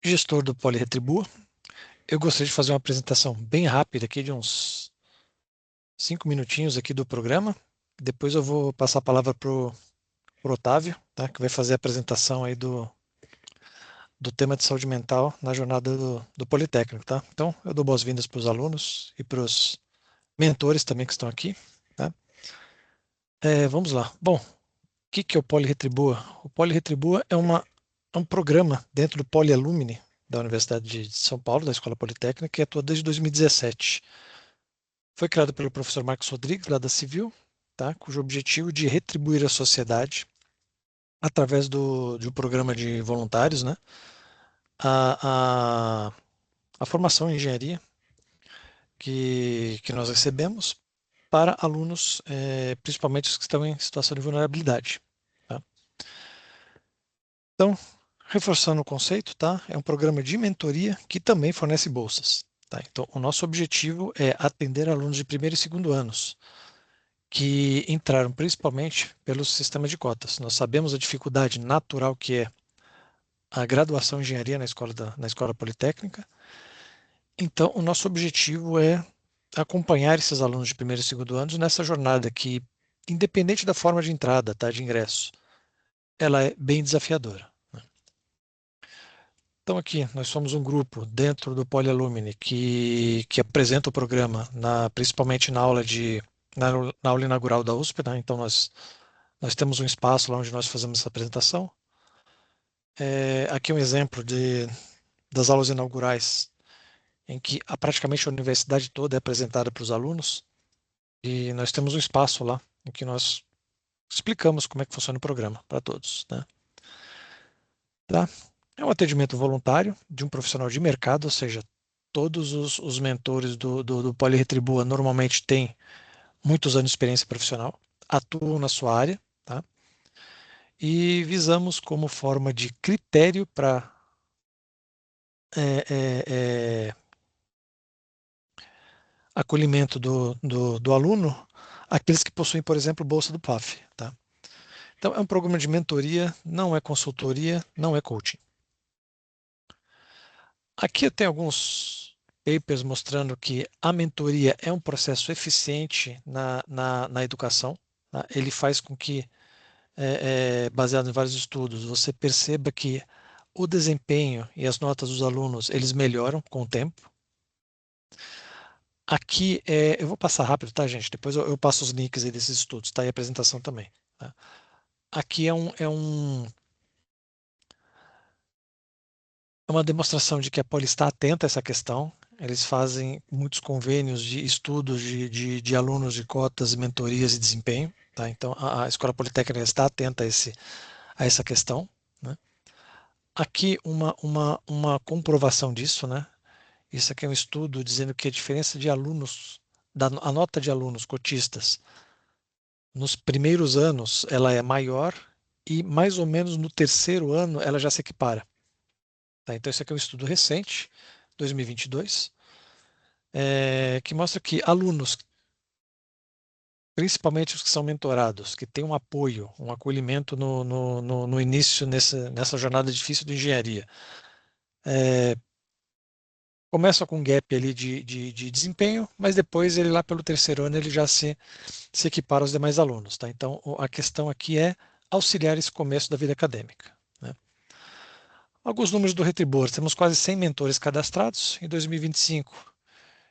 Gestor do PoliRetribua. Eu gostaria de fazer uma apresentação bem rápida aqui de uns 5 minutinhos aqui do programa. Depois eu vou passar a palavra para o Otávio, tá? Que vai fazer a apresentação aí do tema de saúde mental na jornada do Politécnico, tá? Então, eu dou boas-vindas para os alunos e para os mentores também que estão aqui, tá? Vamos lá. Bom, o que é o PoliRetribua? O PoliRetribua é um programa dentro do PoliAlumni da Universidade de São Paulo, da Escola Politécnica, que atua desde 2017. Foi criado pelo professor Marcos Rodrigues, lá da Civil, tá? Cujo objetivo é de retribuir à sociedade, através de um programa de voluntários, né? a, a, a formação em engenharia que nós recebemos para alunos, principalmente os que estão em situação de vulnerabilidade. Tá? Então, reforçando o conceito, tá? É um programa de mentoria que também fornece bolsas. Tá? Então, o nosso objetivo é atender alunos de primeiro e segundo anos, que entraram principalmente pelo sistema de cotas. Nós sabemos a dificuldade natural que é a graduação em engenharia na escola politécnica. Então, o nosso objetivo é acompanhar esses alunos de primeiro e segundo anos nessa jornada que, independente da forma de entrada, tá, de ingresso, ela é bem desafiadora. Né? Então, aqui, nós somos um grupo dentro do PoliAlumni que apresenta o programa, principalmente na aula inaugural da USP. Né? Então, nós temos um espaço lá onde nós fazemos essa apresentação. Aqui é um exemplo das aulas inaugurais, em que praticamente a universidade toda é apresentada para os alunos, e nós temos um espaço lá em que nós explicamos como é que funciona o programa para todos. Né? Tá? É um atendimento voluntário de um profissional de mercado, ou seja, todos os mentores do PoliRetribua normalmente têm muitos anos de experiência profissional, atuam na sua área, tá? E visamos como forma de critério para é, é, é, acolhimento do aluno aqueles que possuem, por exemplo, bolsa do PAF. Tá? Então, é um programa de mentoria, não é consultoria, não é coaching. Aqui eu tenho alguns papers mostrando que a mentoria é um processo eficiente na educação. Tá? Ele faz com que, baseado em vários estudos, você perceba que o desempenho e as notas dos alunos eles melhoram com o tempo. Aqui, eu vou passar rápido, tá, gente? Depois eu passo os links aí desses estudos, tá? E a apresentação também. Tá? Aqui é uma demonstração de que a Poli está atenta a essa questão. Eles fazem muitos convênios de estudos de alunos de cotas, mentorias e desempenho. Tá? Então, a Escola Politécnica está atenta a essa questão. Né? Aqui, uma comprovação disso. Né? Isso aqui é um estudo dizendo que a diferença de alunos, a nota de alunos cotistas, nos primeiros anos, ela é maior e mais ou menos no terceiro ano ela já se equipara. Tá? Então, esse aqui é um estudo recente, 2022, que mostra que alunos, principalmente os que são mentorados, que têm um apoio, um acolhimento no início, nessa jornada difícil de engenharia, começa com um gap ali de desempenho, mas depois ele lá pelo terceiro ano ele já se equipara aos demais alunos. Tá? Então, a questão aqui é auxiliar esse começo da vida acadêmica. Né? Alguns números do Retribor. Temos quase 100 mentores cadastrados. Em 2025,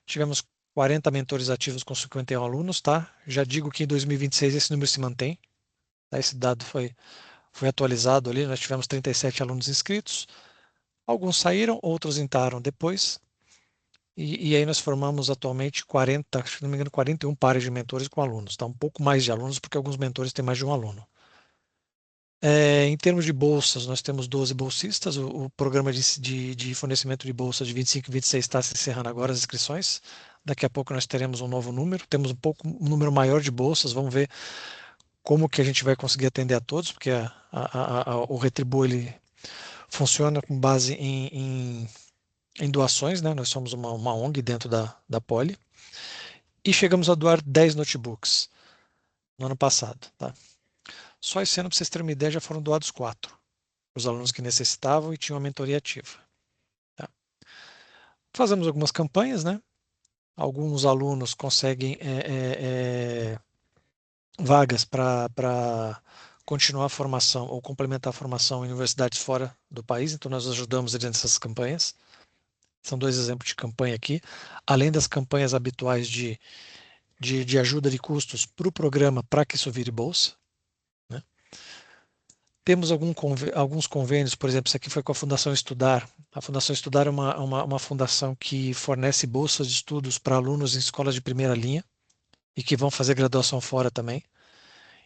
tivemos 40 mentores ativos com 51 alunos. Tá? Já digo que em 2026 esse número se mantém. Tá? Esse dado foi atualizado ali. Nós tivemos 37 alunos inscritos. Alguns saíram, outros entraram depois. E aí nós formamos atualmente 40, se não me engano, 41 pares de mentores com alunos. Tá? Um pouco mais de alunos, porque alguns mentores têm mais de um aluno. Em termos de bolsas, nós temos 12 bolsistas. O programa de fornecimento de bolsas de 25 e 26 está se encerrando agora as inscrições. Daqui a pouco nós teremos um novo número. Temos um número maior de bolsas. Vamos ver como que a gente vai conseguir atender a todos, porque o Retribu ele funciona com base em doações, né? Nós somos uma ONG dentro da Poli. E chegamos a doar 10 notebooks no ano passado. Tá? Só esse ano, para vocês terem uma ideia, já foram doados 4. Os alunos que necessitavam e tinham a mentoria ativa. Fazemos algumas campanhas, né? Alguns alunos conseguem vagas para continuar a formação ou complementar a formação em universidades fora do país, então nós ajudamos eles nessas campanhas. São dois exemplos de campanha aqui, além das campanhas habituais de ajuda de custos para o programa para que isso vire bolsa, né? Temos alguns convênios, por exemplo, isso aqui foi com a Fundação Estudar. A Fundação Estudar é uma fundação que fornece bolsas de estudos para alunos em escolas de primeira linha e que vão fazer graduação fora também.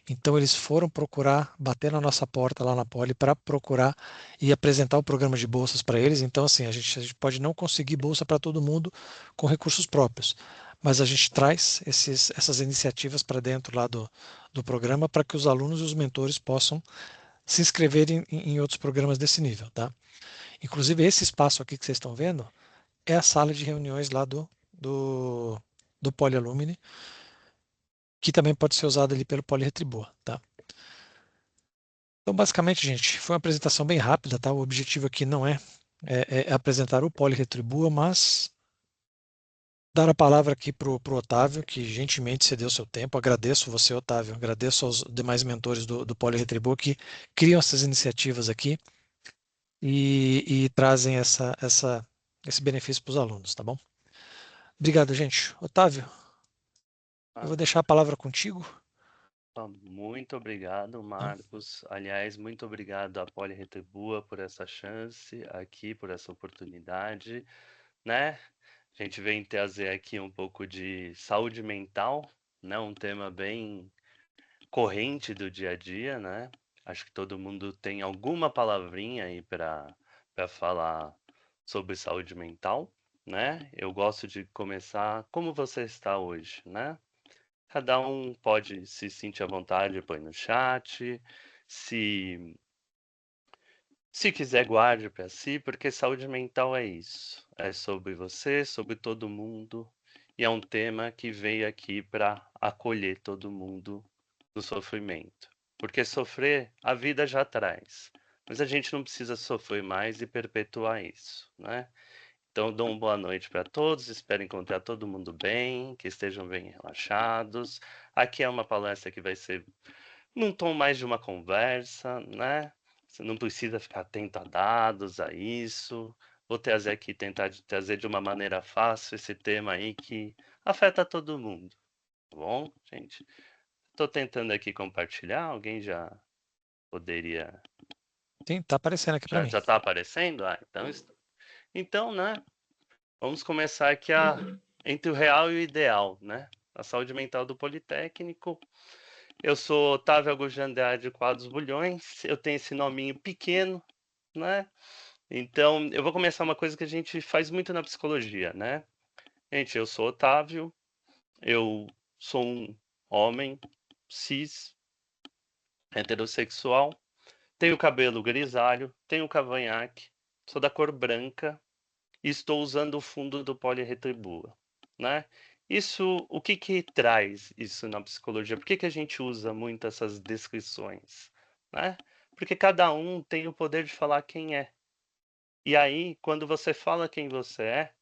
Então eles foram procurar, bater na nossa porta lá na Poli para procurar e apresentar o programa de bolsas para eles. Então, assim, a gente pode não conseguir bolsa para todo mundo com recursos próprios, mas a gente traz essas iniciativas para dentro lá do programa para que os alunos e os mentores possam se inscreverem em outros programas desse nível, tá? Inclusive, esse espaço aqui que vocês estão vendo é a sala de reuniões lá do Poli Alumni, que também pode ser usada ali pelo Poli Retribua, tá? Então, basicamente, gente, foi uma apresentação bem rápida, tá? O objetivo aqui não é apresentar o Poli Retribua, mas dar a palavra aqui para o Otávio, que gentilmente cedeu seu tempo. Agradeço você, Otávio, agradeço aos demais mentores do Poli Retribua que criam essas iniciativas aqui e trazem esse benefício para os alunos, tá bom? Obrigado, gente. Otávio, eu Ah, vou deixar a palavra contigo. muito obrigado, Tá? Marcos. Aliás, muito obrigado à Poli Retribua por essa chance aqui, por essa oportunidade, né? A gente vem trazer aqui um pouco de saúde mental, né? Um tema bem corrente do dia a dia, né? Acho que todo mundo tem alguma palavrinha aí para falar sobre saúde mental, né? Eu gosto de começar como você está hoje, né? Cada um pode se sentir à vontade, põe no chat. Se se quiser, guarde para si, porque saúde mental é isso. É sobre você, sobre todo mundo. E é um tema que veio aqui para acolher todo mundo no sofrimento. Porque sofrer, a vida já traz. Mas a gente não precisa sofrer mais e perpetuar isso, né? Então, dou uma boa noite para todos. Espero encontrar todo mundo bem, que estejam bem relaxados. Aqui é uma palestra que vai ser num tom mais de uma conversa, né? Você não precisa ficar atento a dados, a isso. Vou trazer aqui, tentar trazer de uma maneira fácil esse tema aí que afeta todo mundo, tá bom, gente? Estou tentando aqui compartilhar. Alguém já poderia. Sim, tá aparecendo aqui para Já mim. está aparecendo? Ah, então, então, né? Vamos começar aqui entre o real e o ideal, né? A saúde mental do Politécnico. Eu sou Otávio Augusto de Andrade Quadros Bulhões, eu tenho esse nominho pequeno, né? Então, eu vou começar uma coisa que a gente faz muito na psicologia, né? Gente, eu sou Otávio, eu sou um homem cis, heterossexual, tenho cabelo grisalho, tenho cavanhaque, sou da cor branca, e estou usando o fundo do Poliretribua, né? Isso, o que que traz isso na psicologia? Por que que a gente usa muito essas descrições, né? Porque cada um tem o poder de falar quem é. E aí, quando você fala quem você é,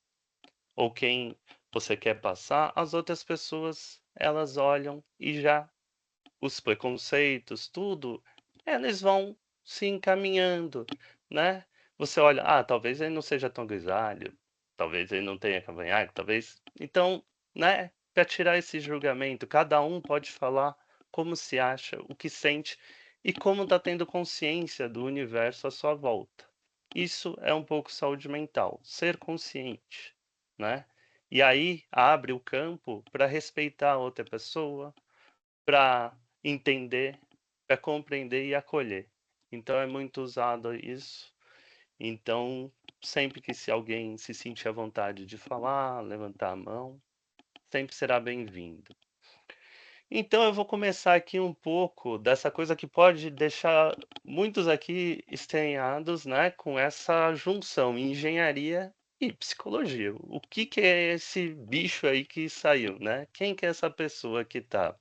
ou quem você quer passar, as outras pessoas, elas olham e já os preconceitos, tudo, eles vão se encaminhando, né? Você olha, talvez ele não seja tão grisalho, talvez ele não tenha cavanhaque, talvez. Então, né? Para tirar esse julgamento, cada um pode falar como se acha, o que sente e como está tendo consciência do universo à sua volta. Isso é um pouco saúde mental, ser consciente, né? E aí abre o campo para respeitar a outra pessoa, para entender, para compreender e acolher. Então é muito usado isso. Então, sempre que se alguém se sentir à vontade de falar, levantar a mão, sempre será bem-vindo. Então eu vou começar aqui um pouco dessa coisa que pode deixar muitos aqui estranhados, né, com essa junção engenharia e psicologia. O que que é esse bicho aí que saiu, né? Quem que é essa pessoa que tá?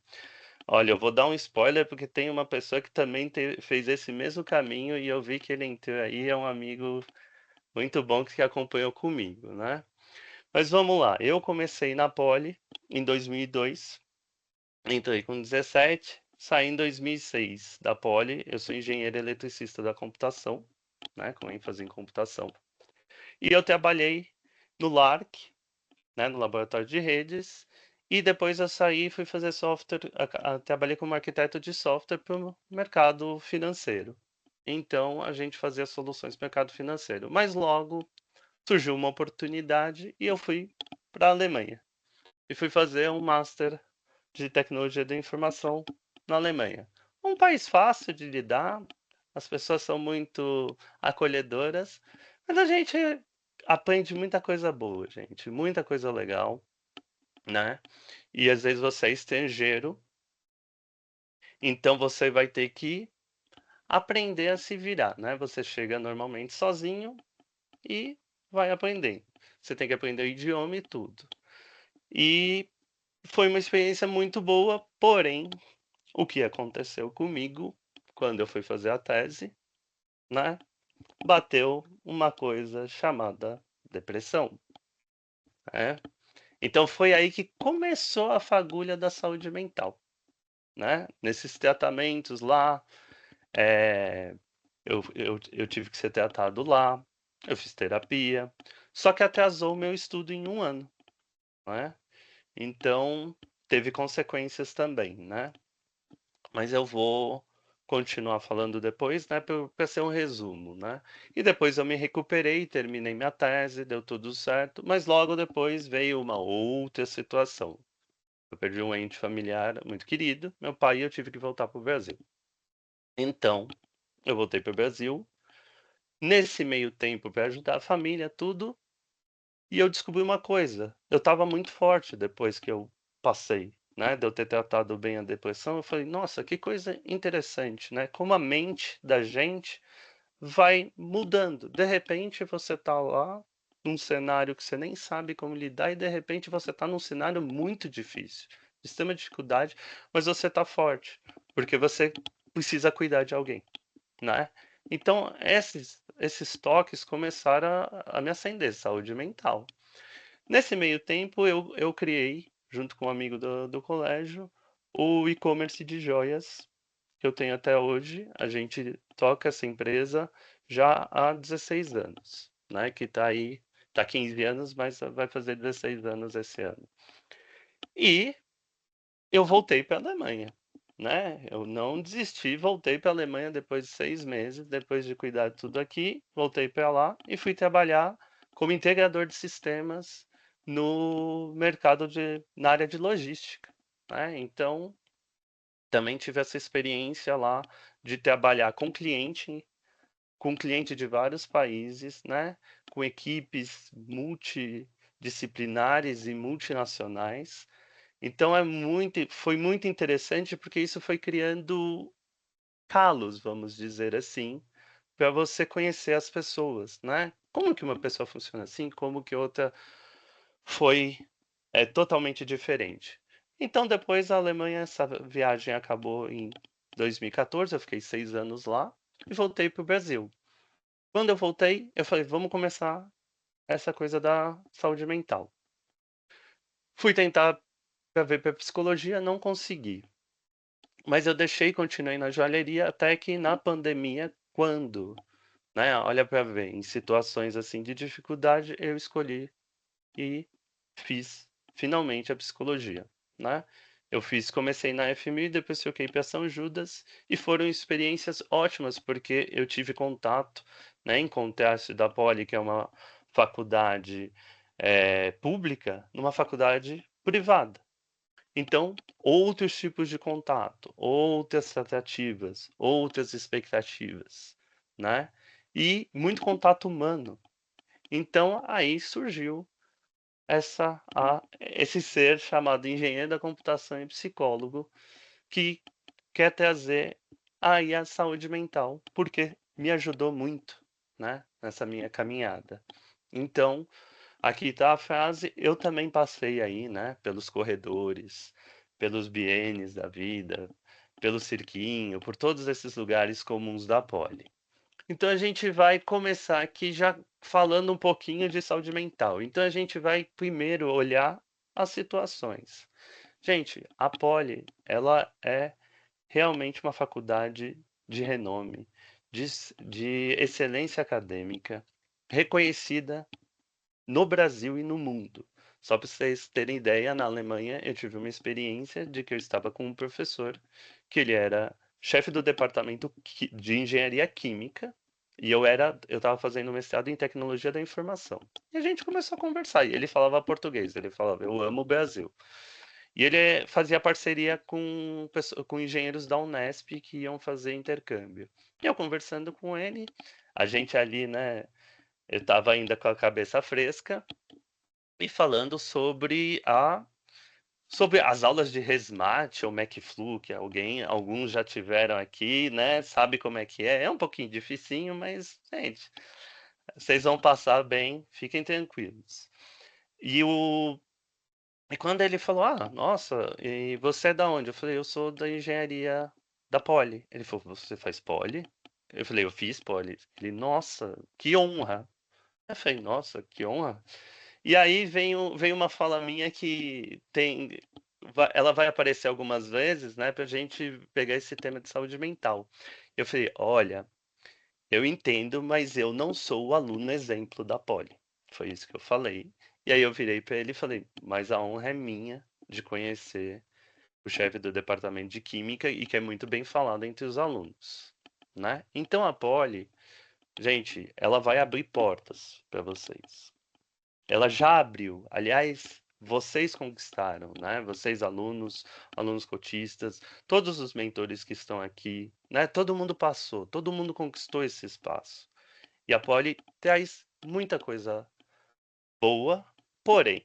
Olha, eu vou dar um spoiler porque tem uma pessoa que também fez esse mesmo caminho e eu vi que ele entrou aí, é um amigo muito bom que acompanhou comigo, né? Mas vamos lá, eu comecei na Poli em 2002, entrei com 17, saí em 2006 da Poli, eu sou engenheiro eletricista da computação, né, com ênfase em computação. E eu trabalhei no LARC, né, no laboratório de redes, e depois eu saí e fui fazer software, trabalhei como arquiteto de software para o mercado financeiro. Então a gente fazia soluções para o mercado financeiro. Mas logo surgiu uma oportunidade e eu fui para a Alemanha. E fui fazer um Master de Tecnologia da Informação na Alemanha. Um país fácil de lidar, as pessoas são muito acolhedoras, mas a gente aprende muita coisa boa, gente, muita coisa legal, né? E às vezes você é estrangeiro, então você vai ter que aprender a se virar, né? Você chega normalmente sozinho e vai aprendendo. Você tem que aprender o idioma e tudo. E foi uma experiência muito boa, porém, o que aconteceu comigo quando eu fui fazer a tese, né? Bateu uma coisa chamada depressão, né? Então foi aí que começou a fagulha da saúde mental, né? Nesses tratamentos lá, eh, eu tive que ser tratado lá, eu fiz terapia, só que atrasou o meu estudo em 1 ano, né? Então teve consequências também, né? Mas eu vou continuar falando depois, né, para ser um resumo, né. E depois eu me recuperei, terminei minha tese, deu tudo certo, mas logo depois veio uma outra situação. Eu perdi um ente familiar muito querido, meu pai, e eu tive que voltar para o Brasil. Então, eu voltei para o Brasil, nesse meio tempo para ajudar a família, tudo, e eu descobri uma coisa, eu estava muito forte depois que eu passei, né, de eu ter tratado bem a depressão, eu falei: "Nossa, que coisa interessante, né, como a mente da gente vai mudando". De repente você tá lá, num cenário que você nem sabe como lidar e de repente você tá num cenário muito difícil, de extrema dificuldade, mas você tá forte, porque você precisa cuidar de alguém, né. Então esses toques começaram a me acender, saúde mental. Nesse meio tempo eu criei, junto com um amigo do colégio, o e-commerce de joias que eu tenho até hoje. A gente toca essa empresa já há 16 anos, né, que tá aí, tá 15 anos, mas vai fazer 16 anos esse ano. E eu voltei para a Alemanha, né, eu não desisti, voltei para a Alemanha depois de 6 meses, depois de cuidar de tudo aqui, voltei para lá e fui trabalhar como integrador de sistemas no mercado na área de logística, né. Então, também tive essa experiência lá de trabalhar com cliente de vários países, né, com equipes multidisciplinares e multinacionais. Então foi muito interessante, porque isso foi criando calos, vamos dizer assim, para você conhecer as pessoas, né. Como que uma pessoa funciona assim, como que outra foi, totalmente diferente. Então depois a Alemanha, essa viagem acabou em 2014, eu fiquei 6 anos lá e voltei para o Brasil. Quando eu voltei, eu falei: "Vamos começar essa coisa da saúde mental". Fui tentar pra ver pra psicologia, não consegui, mas eu deixei e continuei na joalheria até que na pandemia, quando, né, olha pra ver, em situações, assim, de dificuldade, eu escolhi e fiz finalmente a psicologia, né. Comecei na FMI, depois troquei pra São Judas e foram experiências ótimas, porque eu tive contato, né, em contraste da Poli, que é uma faculdade, pública, numa faculdade privada. Então, outros tipos de contato, outras tratativas, outras expectativas, né, e muito contato humano. Então aí surgiu esse ser chamado engenheiro da computação e psicólogo, que quer trazer aí a saúde mental, porque me ajudou muito, né, nessa minha caminhada. Então, aqui está a frase, eu também passei aí, né, pelos corredores, pelos bienes da vida, pelo cirquinho, por todos esses lugares comuns da Poli. Então a gente vai começar aqui já falando um pouquinho de saúde mental. Então a gente vai primeiro olhar as situações. Gente, a Poli, ela é realmente uma faculdade de renome, de excelência acadêmica, reconhecida no Brasil e no mundo. Só para vocês terem ideia, na Alemanha eu tive uma experiência de que eu estava com um professor que ele era chefe do departamento de engenharia química e eu estava fazendo mestrado em tecnologia da informação. E a gente começou a conversar e ele falava português, ele falava eu amo o Brasil. E ele fazia parceria com engenheiros da Unesp que iam fazer intercâmbio. E eu conversando com ele, a gente ali, né, eu estava ainda com a cabeça fresca e falando sobre as aulas de Resmat ou MacFlu, que alguns já tiveram aqui, né? Sabe como é que é? É um pouquinho dificinho, mas, gente, vocês vão passar bem, fiquem tranquilos. E o e quando ele falou: "Ah, nossa, e você é da onde?" Eu falei: "Eu sou da engenharia da Poli". Ele falou: "Você faz Poli?" Eu falei: "Eu fiz Poli". Ele: "Nossa, que honra". Eu falei: "Nossa, que honra". E aí vem uma fala minha que ela vai aparecer algumas vezes, né, pra gente pegar esse tema de saúde mental. Eu falei: "Olha, eu entendo, mas eu não sou o aluno exemplo da Poli". Foi isso que eu falei. E aí eu virei para ele e falei: "Mas a honra é minha de conhecer o chefe do departamento de química e que é muito bem falado entre os alunos, né". Então a Poli, gente, ela vai abrir portas para vocês. Ela já abriu. Aliás, vocês conquistaram, né? Vocês alunos, alunos cotistas, todos os mentores que estão aqui, né? Todo mundo passou, todo mundo conquistou esse espaço. E a Poli traz muita coisa boa, porém,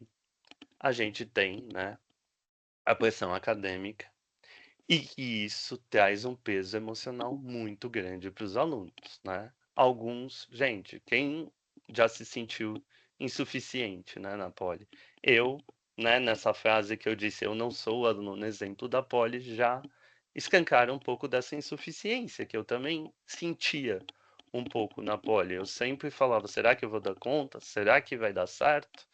a gente tem, né, a pressão acadêmica e que isso traz um peso emocional muito grande para os alunos, né? Alguns, gente, quem já se sentiu insuficiente, né, na Poli? Eu, né, nessa frase que eu disse, eu não sou o aluno exemplo da Poli, já escancara um pouco dessa insuficiência que eu também sentia um pouco na Poli. Eu sempre falava, será que eu vou dar conta? Será que vai dar certo?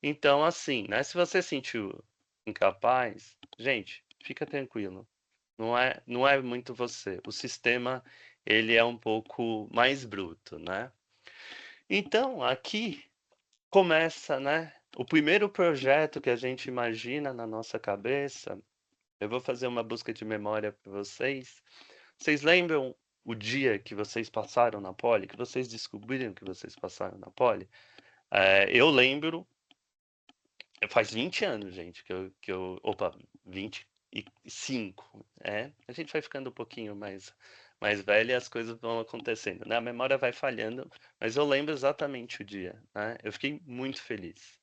Então, assim, né, se você sentiu incapaz, gente, fica tranquilo. Não é muito você. O sistema, ele é um pouco mais bruto, né. Então, aqui começa, né, o primeiro projeto que a gente imagina na nossa cabeça, eu vou fazer uma busca de memória para vocês. Vocês lembram o dia que vocês passaram na Poli, que vocês descobriram que vocês passaram na Poli? Eu lembro, faz 20 anos, gente, opa, 25, a gente vai ficando um pouquinho mais velho e as coisas vão acontecendo, né? A memória vai falhando, mas eu lembro exatamente o dia, né? Eu fiquei muito feliz.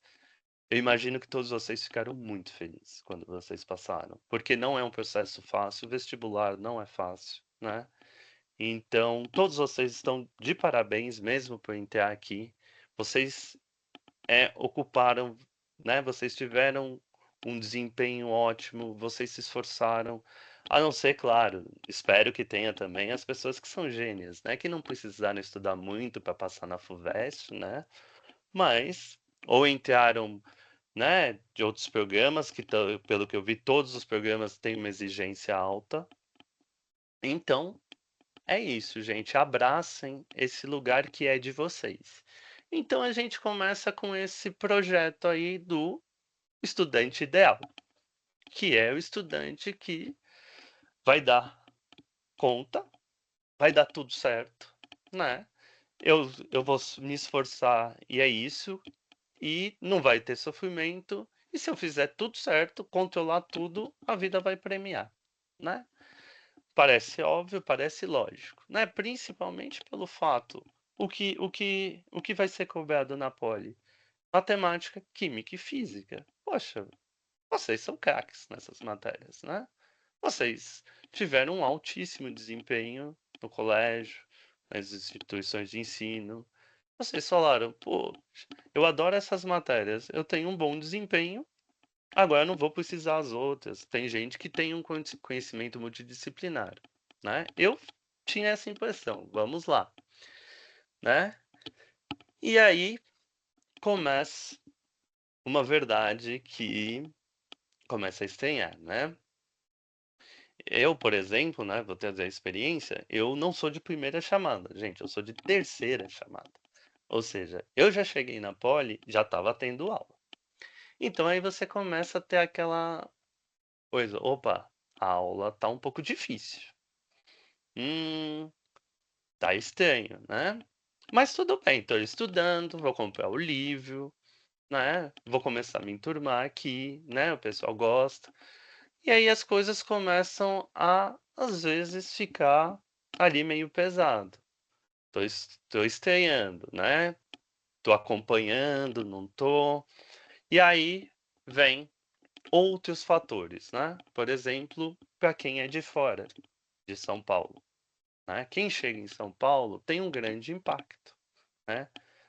Eu imagino que todos vocês ficaram muito felizes quando vocês passaram, porque não é um processo fácil, o vestibular não é fácil, né? Então, todos vocês estão de parabéns mesmo por entrar aqui. Vocês ocuparam, né? Vocês tiveram um desempenho ótimo, vocês se esforçaram. A não ser, claro, espero que tenha também as pessoas que são gênias, né? Que não precisaram estudar muito para passar na FUVEST, né? Mas ou entraram, né, de outros programas que, pelo que eu vi, todos os programas têm uma exigência alta. Então, é isso, gente. Abracem esse lugar que é de vocês. Então a gente começa com esse projeto aí do estudante ideal, que é o estudante que vai dar conta, vai dar tudo certo, né? Eu vou me esforçar e é isso, e não vai ter sofrimento. E se eu fizer tudo certo, controlar tudo, a vida vai premiar, né? Parece óbvio, parece lógico, né? Principalmente pelo fato, o que vai ser cobrado na Poli? Matemática, química e física. Poxa, vocês são craques nessas matérias, né? Vocês tiveram um altíssimo desempenho no colégio, nas instituições de ensino. Vocês falaram, pô, eu adoro essas matérias, eu tenho um bom desempenho, agora eu não vou precisar as outras. Tem gente que tem um conhecimento multidisciplinar, né? Eu tinha essa impressão. Vamos lá. né? E aí começa uma verdade que começa a estranhar, né? Eu, por exemplo, né, vou trazer a experiência, eu não sou de primeira chamada, gente, eu sou de terceira chamada. Ou seja, eu já cheguei na poli, já estava tendo aula. Então aí você começa a ter aquela coisa, opa, a aula tá um pouco difícil. Hum, tá estranho, né? Mas tudo bem, tô estudando, vou comprar o livro, né? Vou começar a me enturmar aqui, né? O pessoal gosta. E aí as coisas começam a, às vezes, ficar ali meio pesado. Tô estranhando, né? Tô acompanhando, não tô. E aí vem outros fatores, né? Por exemplo, para quem é de fora de São Paulo, né? Quem chega em São Paulo tem um grande impacto, né?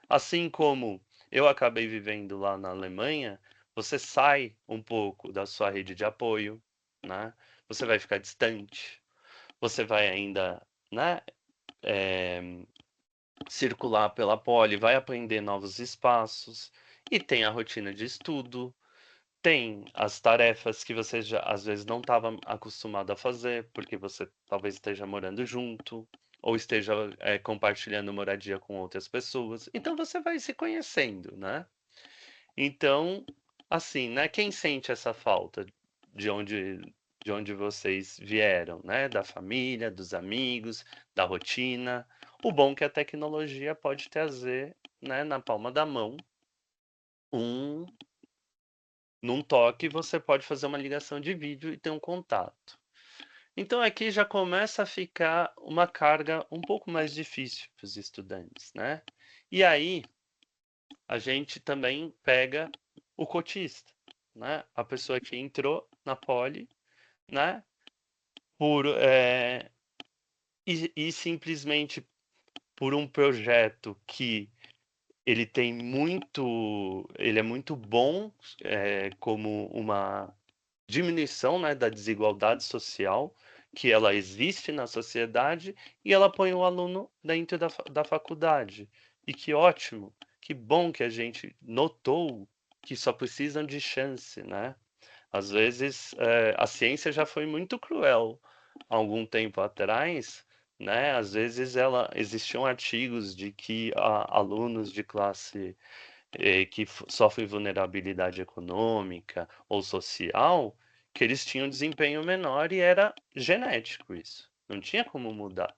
Assim como eu acabei vivendo lá na Alemanha, você sai um pouco da sua rede de apoio, né? Você vai ficar distante, você vai ainda, né, circular pela poli, vai aprender novos espaços e tem a rotina de estudo, tem as tarefas que você já às vezes não estava acostumado a fazer, porque você talvez esteja morando junto ou esteja compartilhando moradia com outras pessoas. Então você vai se conhecendo, né? Então, assim, né? Quem sente essa falta de onde de onde vocês vieram, né? Da família, dos amigos, da rotina. O bom é que a tecnologia pode trazer, né, na palma da mão, um num toque você pode fazer uma ligação de vídeo e ter um contato. Então aqui já começa a ficar uma carga um pouco mais difícil para os estudantes, né? E aí a gente também pega o cotista, né? A pessoa que entrou na poli, né? Por, e simplesmente por um projeto que ele é muito bom como uma diminuição, né, da desigualdade social, que ela existe na sociedade, e ela põe o aluno dentro da faculdade. E que ótimo, que bom que a gente notou que só precisam de chance, né? Às vezes, a ciência já foi muito cruel há algum tempo atrás, né? Às vezes existiam artigos de que alunos de classe que sofrem vulnerabilidade econômica ou social, que eles tinham desempenho menor e era genético isso. Não tinha como mudar,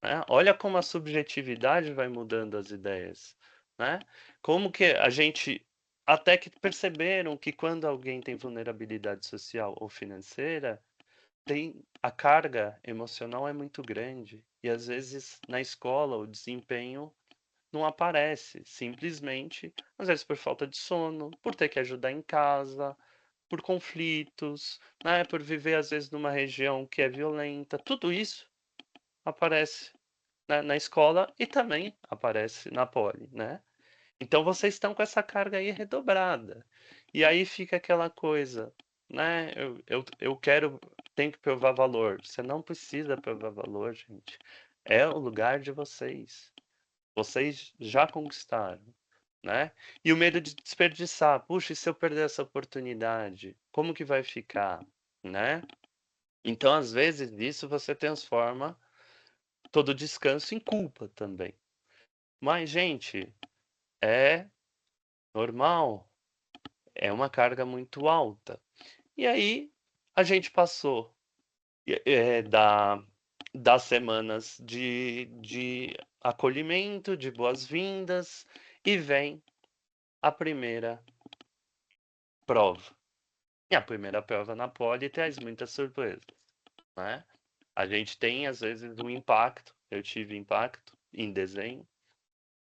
né? Olha como a subjetividade vai mudando as ideias, né? Como que a gente até que perceberam que quando alguém tem vulnerabilidade social ou financeira, tem a carga emocional é muito grande e às vezes na escola o desempenho não aparece, simplesmente, às vezes por falta de sono, por ter que ajudar em casa, por conflitos, né, por viver às vezes numa região que é violenta. Tudo isso aparece, né, na escola e também aparece na poli, né? Então vocês estão com essa carga aí redobrada. E aí fica aquela coisa, né? Eu quero, tenho que provar valor. Você não precisa provar valor, gente. É o lugar de vocês. Vocês já conquistaram, né? E o medo de desperdiçar. Puxa, e se eu perder essa oportunidade? Como que vai ficar, né? Então, às vezes, isso você transforma todo o descanso em culpa também. Mas, gente, é normal, é uma carga muito alta. E aí, a gente passou da, das semanas de acolhimento, de boas-vindas, e vem a primeira prova. E a primeira prova na poli traz muitas surpresas, né? A gente tem, às vezes, um impacto. Eu tive impacto em desenho.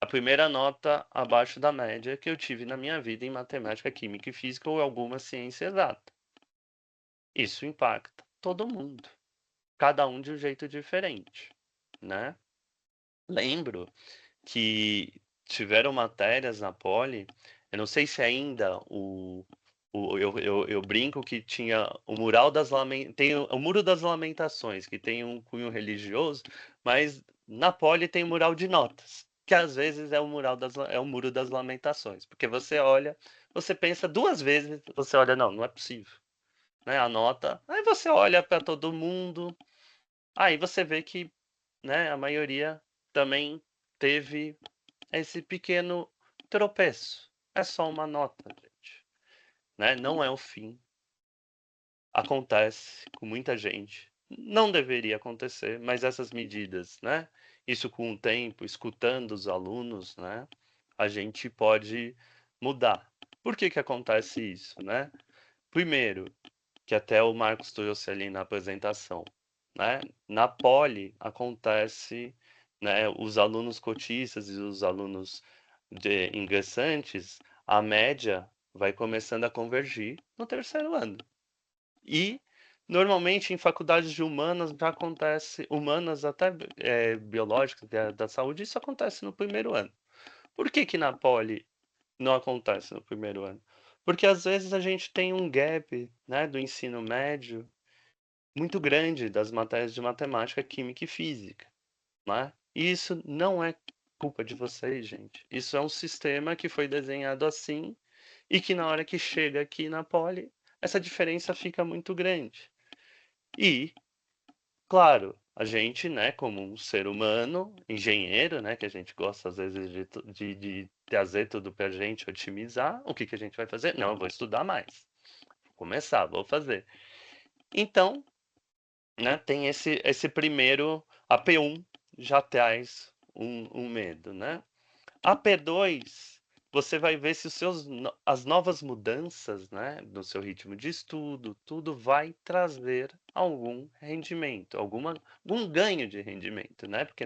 A primeira nota abaixo da média que eu tive na minha vida em matemática, química e física ou alguma ciência exata. Isso impacta todo mundo, cada um de um jeito diferente, né? Lembro que tiveram matérias na Poli, eu não sei se ainda eu brinco que tinha o mural das tem o Muro das Lamentações, que tem um cunho religioso, mas na Poli tem o mural de notas. que às vezes é o muro das lamentações, porque você olha, você pensa 2 vezes, você olha: "Não, não é possível", né, anota, aí você olha para todo mundo, aí você vê que, né, a maioria também teve esse pequeno tropeço. É só uma nota, gente, né, não é o fim. Acontece com muita gente. Não deveria acontecer, mas essas medidas, né, isso com o tempo, escutando os alunos, né, a gente pode mudar. Por que que acontece isso, né? Primeiro, que até o Marcos trouxe ali na apresentação, né, na poli acontece, né, os alunos cotistas e os alunos ingressantes, a média vai começando a convergir no terceiro ano. E, normalmente, em faculdades de humanas já acontece, humanas até biológicas, da saúde, isso acontece no primeiro ano. Por que que na poli não acontece no primeiro ano? Porque às vezes a gente tem um gap, né, do ensino médio muito grande das matérias de matemática, química e física, né? E isso não é culpa de vocês, gente. Isso é um sistema que foi desenhado assim e que na hora que chega aqui na poli, essa diferença fica muito grande. E, claro, a gente, né, como um ser humano, engenheiro, né, que a gente gosta às vezes de trazer tudo pra gente, otimizar, o que que a gente vai fazer? Não, eu vou estudar mais. Vou começar, vou fazer. Então, né, tem esse primeiro, a P1 já traz um medo, né? A P2, você vai ver se as novas mudanças, né, no seu ritmo de estudo, tudo vai trazer algum rendimento, algum ganho de rendimento, né? Porque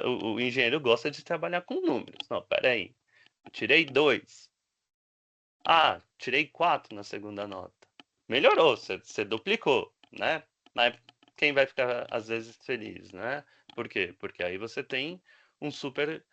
o engenheiro gosta de trabalhar com números. Não, espera aí, eu tirei 2. Ah, tirei 4 na segunda nota. Melhorou, você duplicou, né? Mas quem vai ficar às vezes feliz, né? Por quê? Porque aí você tem um super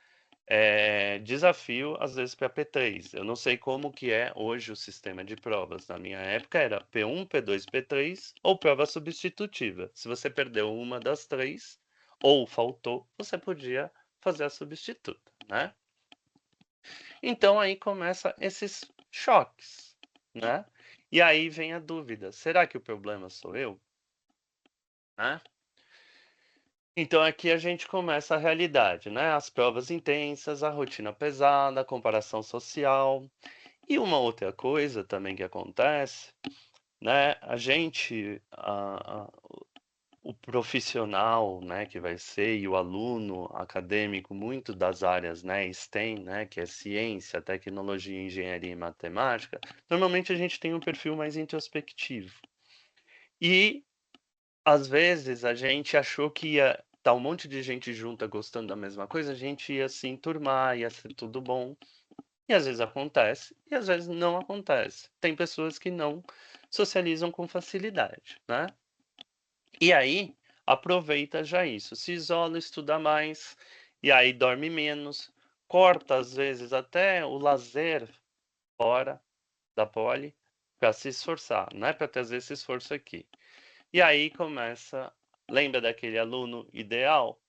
desafio, às vezes, para P3. Eu não sei como que é hoje o sistema de provas. Na minha época era P1, P2, P3 ou prova substitutiva. Se você perdeu uma das três ou faltou, você podia fazer a substituta, né? Então aí começa esses choques, né? E aí vem a dúvida: será que o problema sou eu? Né? Então aqui a gente começa a realidade, né? As provas intensas, a rotina pesada, a comparação social. E uma outra coisa também que acontece, né? O profissional, né, que vai ser e o aluno acadêmico, muito das áreas, né, STEM, né, que é ciência, tecnologia, engenharia e matemática, normalmente a gente tem um perfil mais introspectivo. E às vezes a gente achou que ia estar um monte de gente junta gostando da mesma coisa, a gente ia se enturmar, ia ser tudo bom. E às vezes acontece, e às vezes não acontece. Tem pessoas que não socializam com facilidade, né? E aí, aproveita já isso, se isola, estuda mais, e aí dorme menos, corta às vezes até o lazer fora da poli para se esforçar, não é para trazer esse esforço aqui. E aí começa, lembra daquele aluno ideal?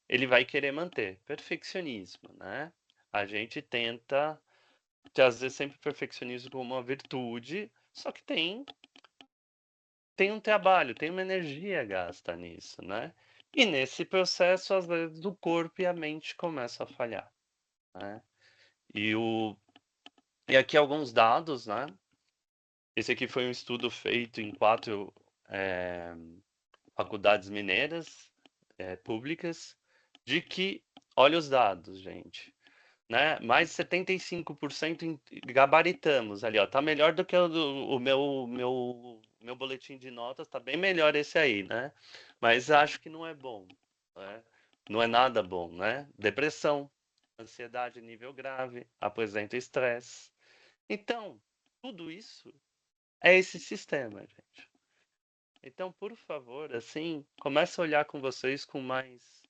Ele vai querer manter perfeccionismo, né? A gente tenta trazer sempre perfeccionismo como uma virtude, só que tem um trabalho, tem uma energia gasta nisso, né? E nesse processo, às vezes, o corpo e a mente começam a falhar, né? E, o, e aqui alguns dados, né? Esse aqui foi um estudo feito em 4 eh, faculdades mineiras públicas, de que, olha os dados, gente, né? Mais de 75% gabaritamos ali, ó. Tá melhor do que o meu boletim de notas, tá bem melhor esse aí, né? Mas acho que não é bom, né? Não é nada bom, né? Depressão, ansiedade nível grave, apresenta estresse. Então, tudo isso é esse sistema, gente. Então, por favor, assim, comece a olhar com vocês com mais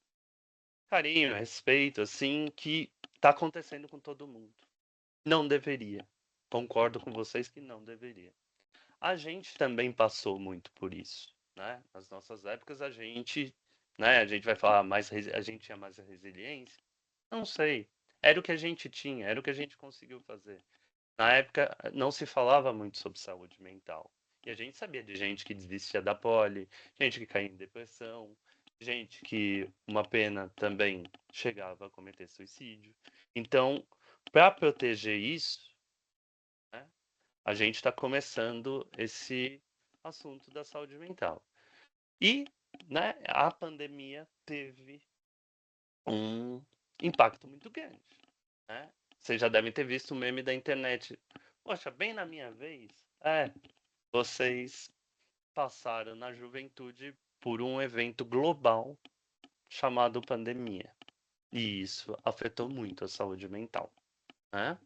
carinho, respeito, assim, que tá acontecendo com todo mundo. Não deveria. Concordo com vocês que não deveria. A gente também passou muito por isso, né? Nas nossas épocas a gente, né, a gente vai falar mais, a gente tinha mais resiliência. Não sei. Era o que a gente tinha, era o que a gente conseguiu fazer. Na época, não se falava muito sobre saúde mental. E a gente sabia de gente que desistia da poli, gente que caía em depressão, gente que, uma pena, também chegava a cometer suicídio. Então, para proteger isso, né, a gente está começando esse assunto da saúde mental. E, né, a pandemia teve um impacto muito grande, né? Vocês já devem ter visto o meme da internet. Poxa, bem na minha vez. Vocês passaram na juventude por um evento global chamado pandemia. E isso afetou muito a saúde mental, né?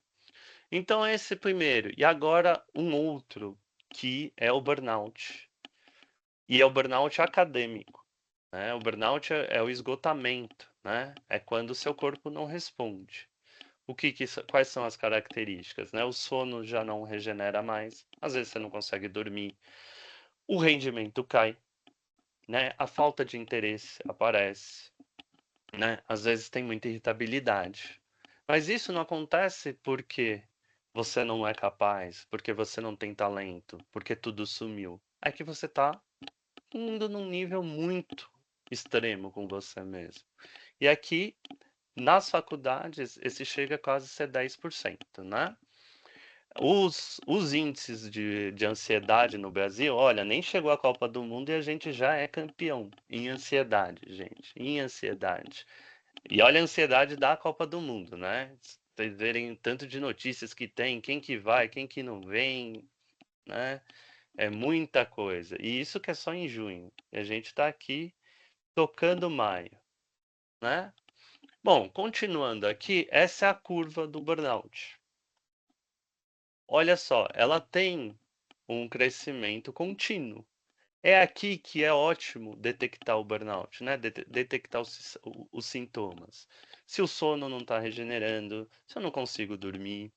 Então esse primeiro. E agora um outro, que é o burnout. E é o burnout acadêmico, né? O burnout é o esgotamento, né? É quando o seu corpo não responde. Quais são as características, né? O sono já não regenera mais, às vezes você não consegue dormir, o rendimento cai, né? A falta de interesse aparece, né? Às vezes tem muita irritabilidade. Mas isso não acontece porque você não é capaz, porque você não tem talento, porque tudo sumiu. É que você está indo num nível muito extremo com você mesmo. E aqui, nas faculdades, esse chega a quase ser 10%, né? Os índices de ansiedade no Brasil, olha, nem chegou a Copa do Mundo e a gente já é campeão em ansiedade, gente, em ansiedade. E olha a ansiedade da Copa do Mundo, né? Vocês verem o tanto de notícias que tem, quem que vai, quem que não vem, né? É muita coisa. E isso que é só em junho. E a gente está aqui tocando maio, né? Bom, continuando aqui, essa é a curva do burnout. Olha só, ela tem um crescimento contínuo. É aqui que é ótimo detectar o burnout, né? Detectar os sintomas. Se o sono não está regenerando, se eu não consigo dormir,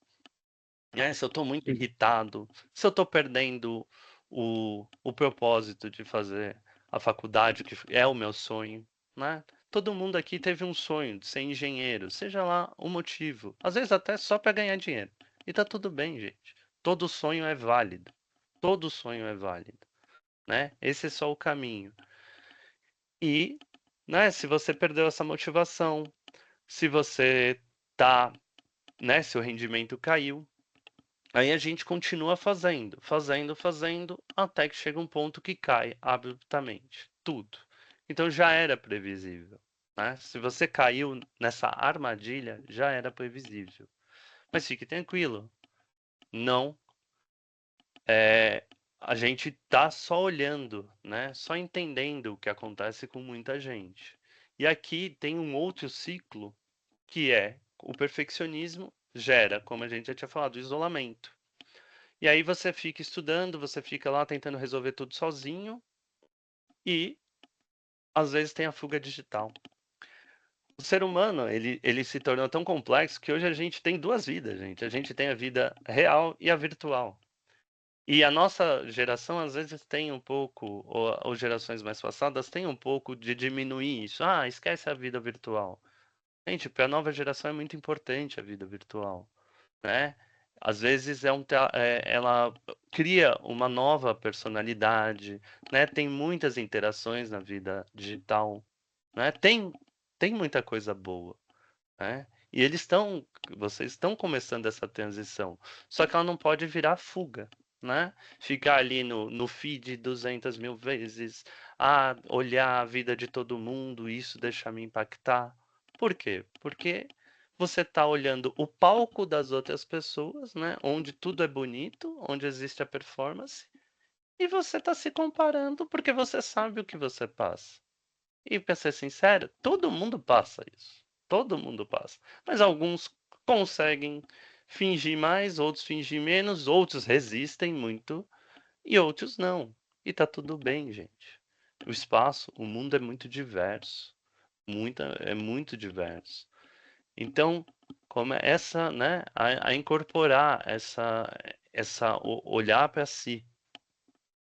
né? Se eu estou muito irritado, se eu estou perdendo o propósito de fazer a faculdade, que é o meu sonho, né? Todo mundo aqui teve um sonho de ser engenheiro, seja lá o motivo. Às vezes até só para ganhar dinheiro. E tá tudo bem, gente. Todo sonho é válido. Todo sonho é válido, né? Esse é só o caminho. E, né, se você perdeu essa motivação, se você tá, né, seu rendimento caiu, aí a gente continua fazendo, fazendo, fazendo, até que chega um ponto que cai abruptamente tudo. Então já era previsível, né? Se você caiu nessa armadilha, já era previsível. Mas fique tranquilo, não a gente tá só olhando, né? Só entendendo o que acontece com muita gente. E aqui tem um outro ciclo que é o perfeccionismo gera, como a gente já tinha falado, o isolamento. E aí você fica estudando, você fica lá tentando resolver tudo sozinho e às vezes tem a fuga digital. O ser humano, ele se tornou tão complexo que hoje a gente tem duas vidas, gente. A gente tem a vida real e a virtual. E a nossa geração, às vezes, tem um pouco, ou gerações mais passadas, tem um pouco de diminuir isso. Ah, esquece a vida virtual. Gente, para a nova geração é muito importante a vida virtual, né? Às vezes ela cria uma nova personalidade, né? Tem muitas interações na vida digital, né? Tem muita coisa boa, né? E vocês estão começando essa transição. Só que ela não pode virar fuga, né? Ficar ali no feed 200 mil vezes, olhar a vida de todo mundo, isso deixa me impactar. Por quê? Porque você está olhando o palco das outras pessoas, né? Onde tudo é bonito, onde existe a performance, e você está se comparando porque você sabe o que você passa. E para ser sincero, todo mundo passa isso. Todo mundo passa. Mas alguns conseguem fingir mais, outros fingir menos, outros resistem muito e outros não. E tá tudo bem, gente. O espaço, o mundo é muito diverso. É muito diverso. Então, como é essa, né, a incorporar olhar para si,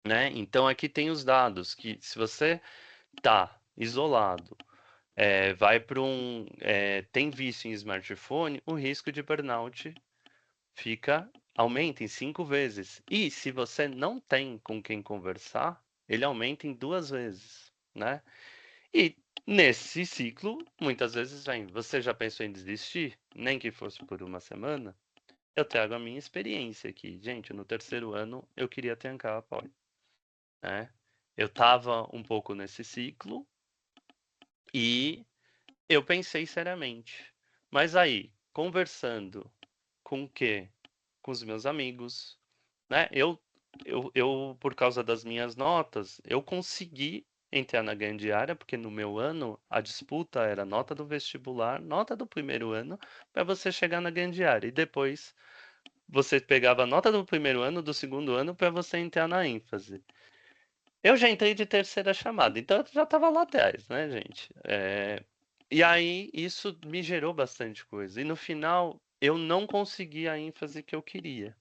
né? Então aqui tem os dados que se você tá isolado, vai para tem vício em smartphone, o risco de burnout aumenta em 5 vezes. E se você não tem com quem conversar, ele aumenta em 2 vezes, né? E nesse ciclo, muitas vezes vem, você já pensou em desistir? Nem que fosse por uma semana? Eu trago a minha experiência aqui. Gente, no terceiro ano eu queria trancar a poli, né? Eu estava um pouco nesse ciclo e eu pensei seriamente. Mas aí, conversando com o quê? Com os meus amigos, né? Eu, por causa das minhas notas, eu consegui entrar na grande área, porque no meu ano a disputa era nota do vestibular, nota do primeiro ano, para você chegar na grande área. E depois você pegava a nota do primeiro ano, do segundo ano, para você entrar na ênfase. Eu já entrei de terceira chamada, então eu já estava lá atrás, né, gente? E aí isso me gerou bastante coisa. E no final eu não consegui a ênfase que eu queria.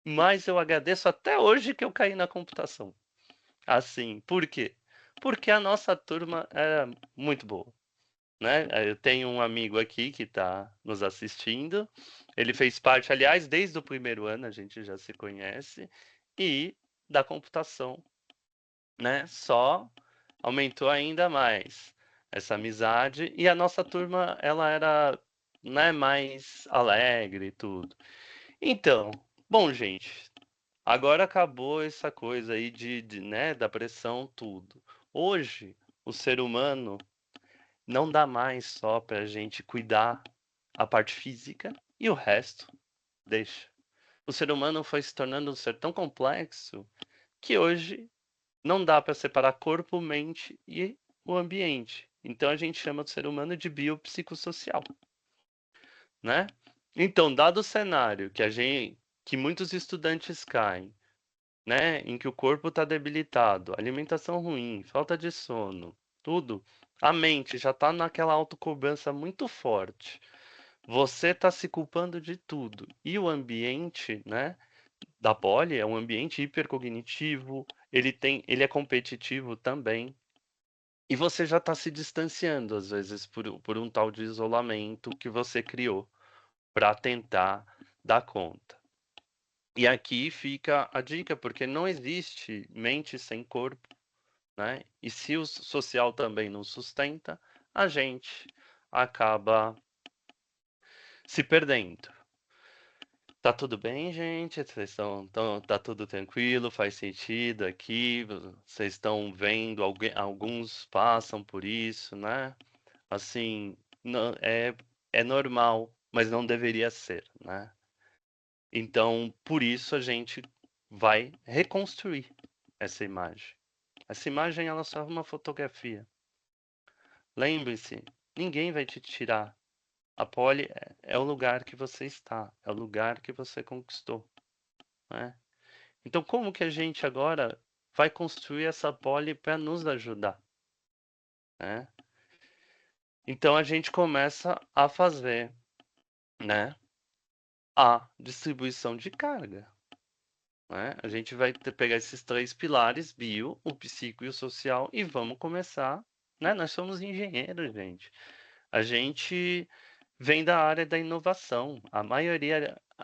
Mas eu agradeço até hoje que eu caí na computação. Assim, por quê? Porque a nossa turma era muito boa, né? Eu tenho um amigo aqui que está nos assistindo. Ele fez parte, aliás, desde o primeiro ano, a gente já se conhece, e da computação, né? Só aumentou ainda mais essa amizade. E a nossa turma, ela era, né, mais alegre e tudo. Então, bom, gente, agora acabou essa coisa aí né, da pressão, tudo. Hoje, o ser humano não dá mais só para a gente cuidar a parte física e o resto deixa. O ser humano foi se tornando um ser tão complexo que hoje não dá para separar corpo, mente e o ambiente. Então a gente chama do ser humano de biopsicossocial, né? Então, dado o cenário que muitos estudantes caem, né, em que o corpo está debilitado, alimentação ruim, falta de sono, tudo, a mente já está naquela autocobrança muito forte. Você está se culpando de tudo. E o ambiente, né, da poli é um ambiente hipercognitivo, ele é competitivo também. E você já está se distanciando, às vezes, por um tal de isolamento que você criou para tentar dar conta. E aqui fica a dica, porque não existe mente sem corpo, né? E se o social também não sustenta, a gente acaba se perdendo. Tá tudo bem, gente? Tá tudo tranquilo? Faz sentido aqui? Vocês estão vendo? Alguns passam por isso, né? Assim, não, é normal, mas não deveria ser, né? Então, por isso a gente vai reconstruir essa imagem. Essa imagem ela só é uma fotografia. Lembre-se, ninguém vai te tirar. A poli é o lugar que você está, é o lugar que você conquistou, né? Então, como que a gente agora vai construir essa poli para nos ajudar, né? Então a gente começa a fazer, né, a distribuição de carga, né? A gente vai pegar esses três pilares, bio, o psico e o social, e vamos começar, né? Nós somos engenheiros, gente. A gente vem da área da inovação. A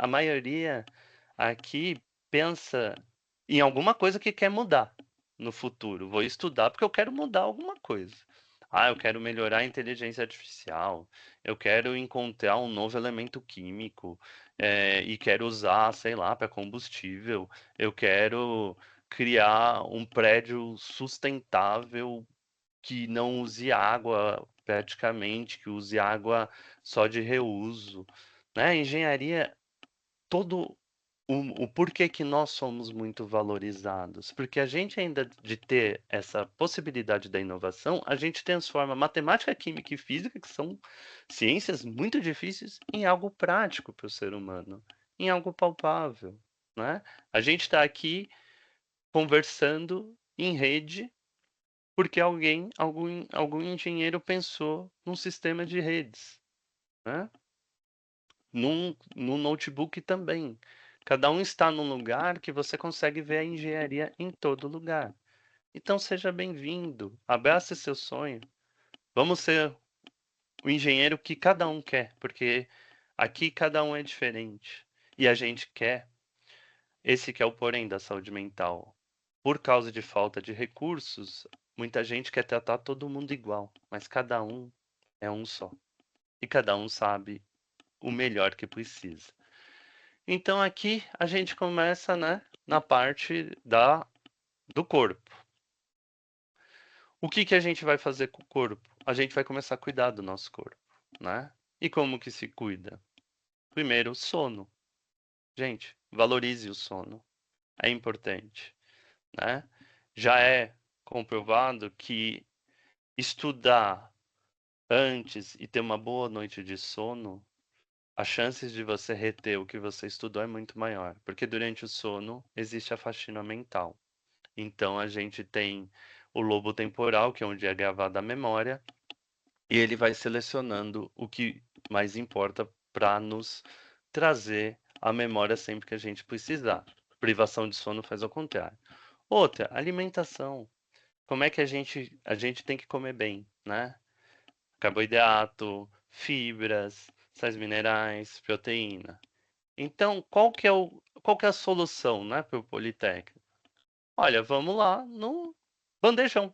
maioria aqui pensa em alguma coisa que quer mudar no futuro. Vou estudar porque eu quero mudar alguma coisa. Ah, eu quero melhorar a inteligência artificial. Eu quero encontrar um novo elemento químico e quero usar, sei lá, para combustível. Eu quero criar um prédio sustentável que não use água praticamente, que use água só de reuso, né? Engenharia, todo o porquê que nós somos muito valorizados, porque a gente ainda de ter essa possibilidade da inovação, a gente transforma matemática, química e física, que são ciências muito difíceis, em algo prático para o ser humano, em algo palpável, né? A gente está aqui conversando em rede porque algum engenheiro pensou num sistema de redes, né? Num notebook também. Cada um está num lugar que você consegue ver a engenharia em todo lugar. Então seja bem-vindo, abrace seu sonho. Vamos ser o engenheiro que cada um quer, porque aqui cada um é diferente. E a gente quer, esse que é o porém da saúde mental. Por causa de falta de recursos, muita gente quer tratar todo mundo igual, mas cada um é um só. E cada um sabe o melhor que precisa. Então aqui a gente começa, né, na parte do corpo. O que que a gente vai fazer com o corpo? A gente vai começar a cuidar do nosso corpo, né? E como que se cuida? Primeiro, sono. Gente, valorize o sono. É importante, né? Já é comprovado que estudar antes e ter uma boa noite de sono, as chances de você reter o que você estudou é muito maior, porque durante o sono existe a faxina mental. Então a gente tem o lobo temporal, que é onde é gravada a memória, e ele vai selecionando o que mais importa para nos trazer a memória sempre que a gente precisar. Privação de sono faz ao contrário. Outra, alimentação. Como é que a gente tem que comer bem, né? Carboidrato, fibras, sais minerais, proteína. Então, qual que é a solução, né, para o Politécnico? Olha, vamos lá no bandejão,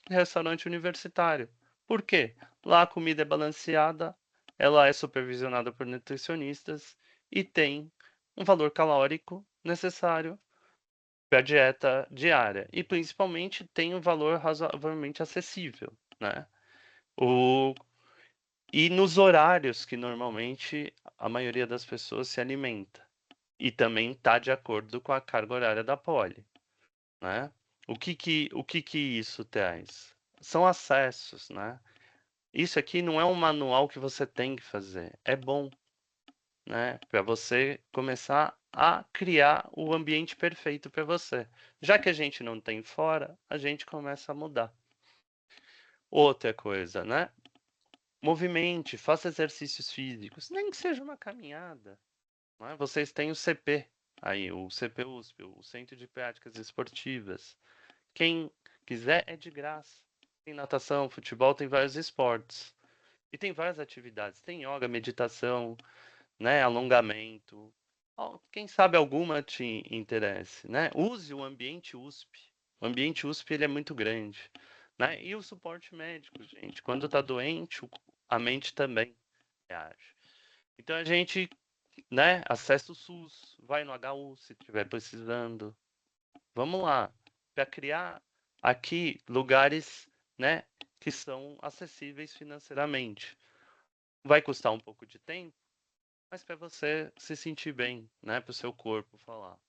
restaurante universitário. Por quê? Lá a comida é balanceada, ela é supervisionada por nutricionistas e tem um valor calórico necessário para a dieta diária. E principalmente tem um valor razoavelmente acessível, né? O... E nos horários que normalmente a maioria das pessoas se alimenta. E também está de acordo com a carga horária da poli, né? O que que isso traz? São acessos, né? Isso aqui não é um manual que você tem que fazer. É bom, né? Para você começar a criar o ambiente perfeito para você. Já que a gente não tem fora, a gente começa a mudar. Outra coisa, né? Movimente, faça exercícios físicos, nem que seja uma caminhada. Né? Vocês têm o CP aí, o CP USP, o Centro de Práticas Esportivas. Quem quiser é de graça. Tem natação, futebol, tem vários esportes. E tem várias atividades. Tem yoga, meditação, né, alongamento. Quem sabe alguma te interesse, né? Use o ambiente USP. O ambiente USP ele é muito grande, né? E o suporte médico, gente. Quando tá doente, a mente também reage. Então a gente, né, acessa o SUS, vai no HU se estiver precisando. Vamos lá, para criar aqui lugares, né, que são acessíveis financeiramente. Vai custar um pouco de tempo, mas para você se sentir bem, né, para o seu corpo falar.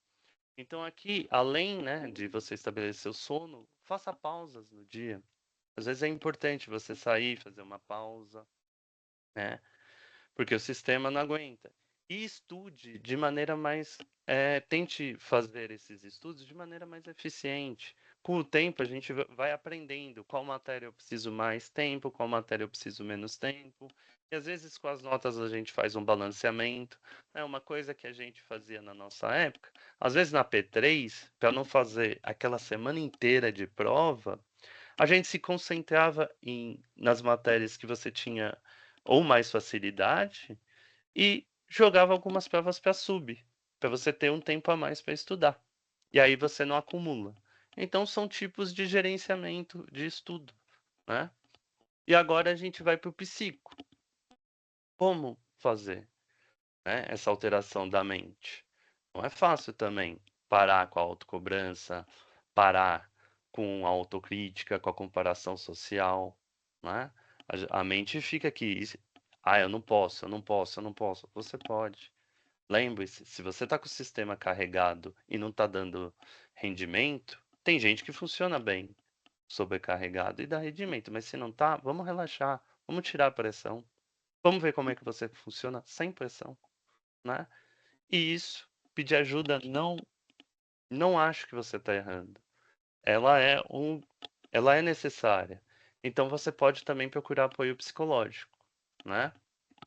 Então aqui, além, né, de você estabelecer o sono, faça pausas no dia. Às vezes é importante você sair, fazer uma pausa, né, porque o sistema não aguenta. E estude de maneira mais. Tente fazer esses estudos de maneira mais eficiente. Com o tempo, a gente vai aprendendo qual matéria eu preciso mais tempo, qual matéria eu preciso menos tempo. E às vezes, com as notas, a gente faz um balanceamento. É uma coisa que a gente fazia na nossa época. Às vezes, na P3, para não fazer aquela semana inteira de prova, a gente se concentrava nas matérias que você tinha ou mais facilidade e jogava algumas provas para sub, para você ter um tempo a mais para estudar. E aí você não acumula. Então são tipos de gerenciamento de estudo, né? E agora a gente vai para o psico. Como fazer, né, essa alteração da mente? Não é fácil também parar com a autocobrança, parar com a autocrítica, com a comparação social, né? A mente fica aqui, eu não posso, eu não posso, eu não posso. Você pode. Lembre-se, se você está com o sistema carregado e não está dando rendimento, tem gente que funciona bem sobrecarregado e dá rendimento, mas se não tá, vamos relaxar, vamos tirar a pressão, vamos ver como é que você funciona sem pressão, né? E isso, pedir ajuda, não acho que você está errando. Ela é ela é necessária. Então você pode também procurar apoio psicológico, né?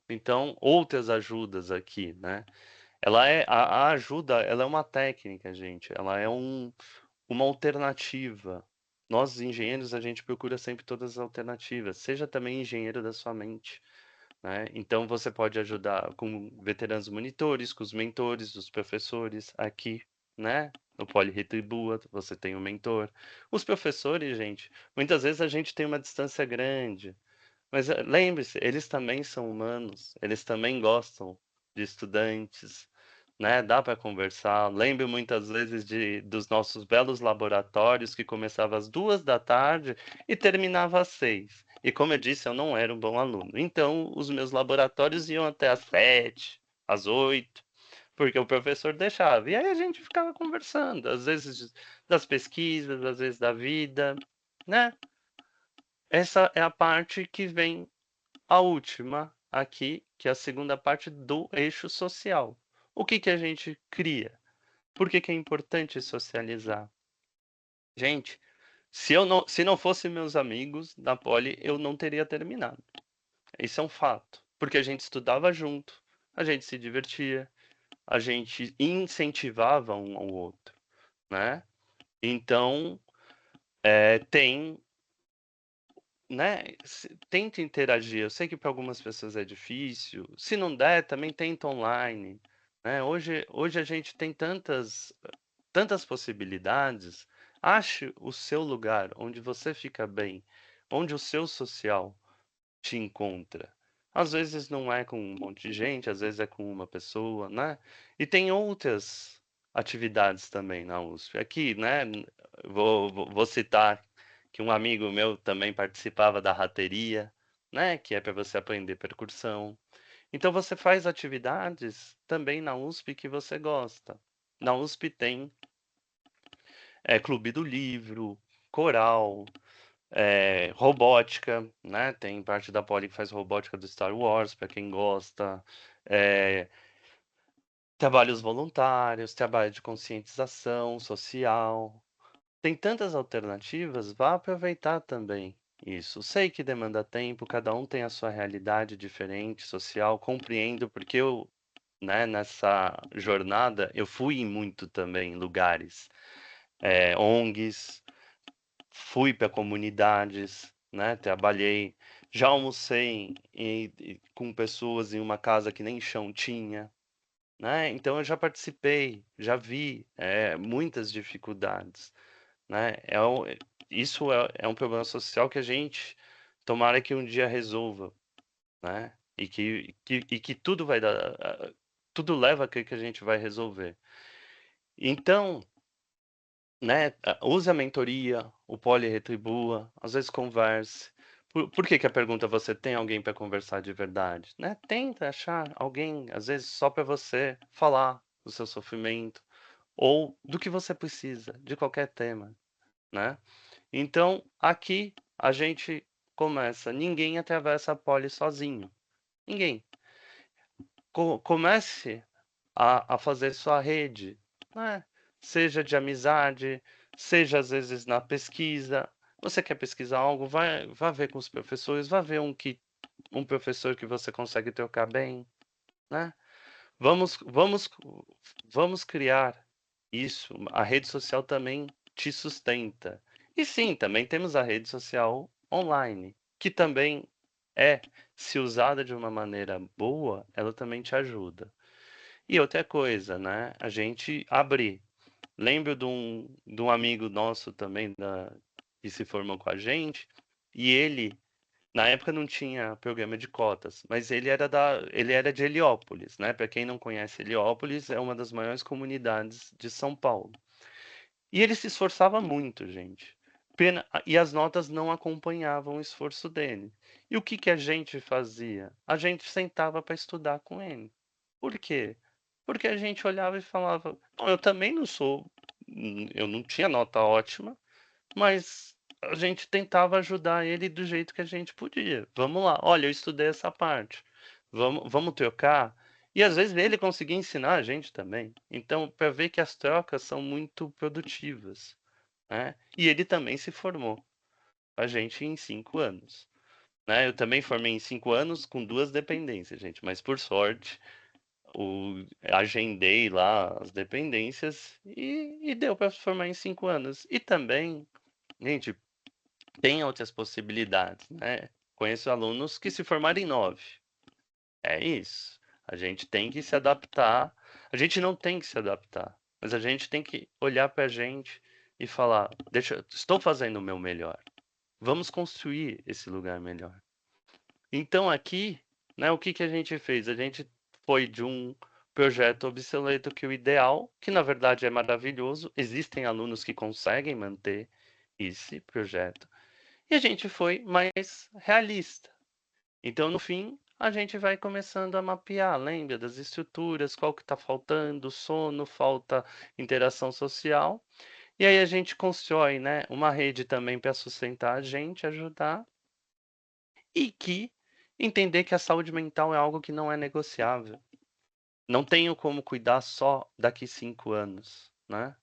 Então, outras ajudas aqui, né? A ajuda, ela é uma técnica, gente. Ela é uma alternativa. Nós, engenheiros, a gente procura sempre todas as alternativas. Seja também engenheiro da sua mente. né? Então você pode ajudar com veteranos monitores, com os mentores, os professores aqui, né? No Poli Retribua, você tem um mentor. Os professores, gente, muitas vezes a gente tem uma distância grande, mas lembre-se, eles também são humanos, eles também gostam de estudantes, né? Dá para conversar. Lembro muitas vezes dos nossos belos laboratórios que começava às 2 da tarde e terminava às 6. E como eu disse, eu não era um bom aluno. Então, os meus laboratórios iam até às 7, às 8, porque o professor deixava. E aí a gente ficava conversando, às vezes das pesquisas, às vezes da vida, né? Essa é a parte que vem a última aqui, que é a segunda parte do eixo social. O que que a gente cria? Por que que é importante socializar? Gente, se não fosse meus amigos da Poli, eu não teria terminado. Isso é um fato. Porque a gente estudava junto, a gente se divertia, a gente incentivava um ao outro, né? Então, tem, né? Tenta interagir. Eu sei que para algumas pessoas é difícil. Se não der, também tenta online, né? Hoje a gente tem tantas possibilidades. Ache o seu lugar onde você fica bem, onde o seu social te encontra. Às vezes não é com um monte de gente, às vezes é com uma pessoa, né? E tem outras atividades também na USP. Aqui, né? Vou citar que um amigo meu também participava da rateria, né? Que é para você aprender percussão. Então você faz atividades também na USP que você gosta. Na USP tem clube do livro, coral, robótica, né? Tem parte da Poli que faz robótica do Star Wars, para quem gosta. É, trabalhos voluntários, trabalho de conscientização social. Tem tantas alternativas, vá aproveitar também isso. Sei que demanda tempo, cada um tem a sua realidade diferente, social, compreendo, porque eu, né, nessa jornada, eu fui em muito também lugares, ONGs, fui para comunidades, né? Trabalhei, já almocei com pessoas em uma casa que nem chão tinha, né? Então eu já participei, já vi muitas dificuldades, né? Isso é um problema social que a gente tomara que um dia resolva, né? E que tudo vai dar, tudo leva a crer que a gente vai resolver. Então, né, use a mentoria, o Poli Retribua, às vezes converse. Por que que a pergunta você tem alguém para conversar de verdade, né? Tenta achar alguém, às vezes só para você falar do seu sofrimento ou do que você precisa, de qualquer tema, né? Então, aqui a gente começa, ninguém atravessa a Poli sozinho. Ninguém. Comece a fazer sua rede, né? Seja de amizade, seja às vezes na pesquisa. Você quer pesquisar algo, vá ver com os professores, vá ver um professor que você consegue trocar bem, né? Vamos, vamos, vamos criar isso. A rede social também te sustenta. E sim, também temos a rede social online, que também se usada de uma maneira boa, ela também te ajuda. E outra coisa, né? A gente abrir. Lembro de um amigo nosso também que se formou com a gente, e ele, na época não tinha programa de cotas, mas ele era de Heliópolis, né? Para quem não conhece, Heliópolis é uma das maiores comunidades de São Paulo. E ele se esforçava muito, gente. E as notas não acompanhavam o esforço dele. E o que que a gente fazia? A gente sentava para estudar com ele. Por quê? Porque a gente olhava e falava: "Bom, eu também não sou, eu não tinha nota ótima, mas a gente tentava ajudar ele do jeito que a gente podia. Vamos lá, olha, eu estudei essa parte. Vamos trocar. E às vezes ele conseguia ensinar a gente também. Então, para ver que as trocas são muito produtivas, né? E ele também se formou a gente em 5 anos. Né? Eu também formei em 5 anos com 2 dependências, gente, mas por sorte agendei lá as dependências e deu para formar em 5 anos. E também, gente, tem outras possibilidades, né? Conheço alunos que se formaram em 9, É isso. A gente tem que se adaptar. A gente não tem que se adaptar, mas a gente tem que olhar para a gente e falar: estou fazendo o meu melhor. Vamos construir esse lugar melhor. Então aqui, né, o que que a gente fez? A gente foi de um projeto obsoleto que o ideal, que na verdade é maravilhoso, existem alunos que conseguem manter esse projeto, e a gente foi mais realista. Então, no fim, a gente vai começando a mapear, lembra das estruturas, qual que está faltando, sono, falta interação social, e aí a gente constrói, né, uma rede também para sustentar a gente, ajudar, e que entender que a saúde mental é algo que não é negociável. Não tenho como cuidar só daqui 5 anos, né?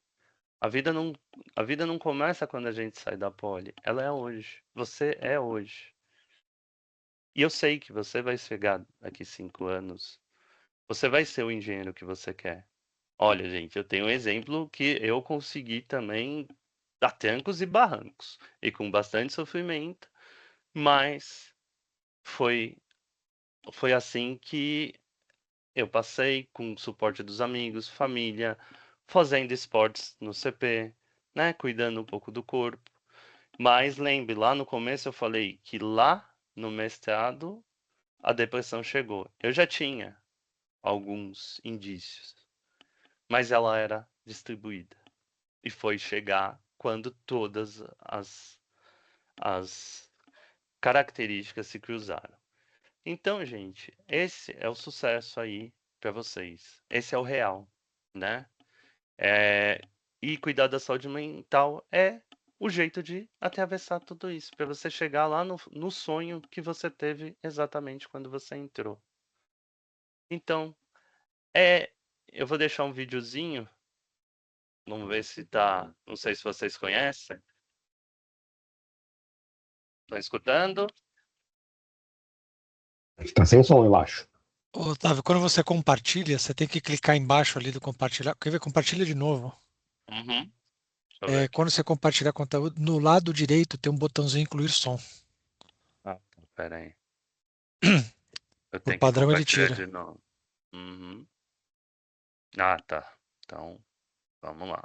A vida não, a vida não começa quando a gente sai da poli, ela é hoje. Você é hoje. E eu sei que você vai chegar daqui 5 anos. Você vai ser o engenheiro que você quer. Olha, gente, eu tenho um exemplo que eu consegui também a trancos e barrancos e com bastante sofrimento, mas foi foi assim que eu passei com o suporte dos amigos, família, fazendo esportes no CP, né, cuidando um pouco do corpo. Mas lembre, lá no começo eu falei que lá no mestrado a depressão chegou. Eu já tinha alguns indícios, mas ela era distribuída e foi chegar quando todas as características se cruzaram. Então, gente, esse é o sucesso aí para vocês. Esse é o real, né? E cuidar da saúde mental é o jeito de atravessar tudo isso, para você chegar lá no sonho que você teve exatamente quando você entrou. Então, é, eu vou deixar um videozinho, vamos ver se tá, não sei se vocês conhecem. Estão escutando? Está sem som, eu acho. Otávio, quando você compartilha, você tem que clicar embaixo ali do compartilhar. Quer ver? Compartilha de novo. Uhum. Deixa eu ver aqui. Quando você compartilhar conteúdo, no lado direito tem um botãozinho incluir som. Ah, tá, pera aí. Eu Por tenho que padrão ele compartilhar tira. de novo. Uhum. Ah, tá. Então, vamos lá.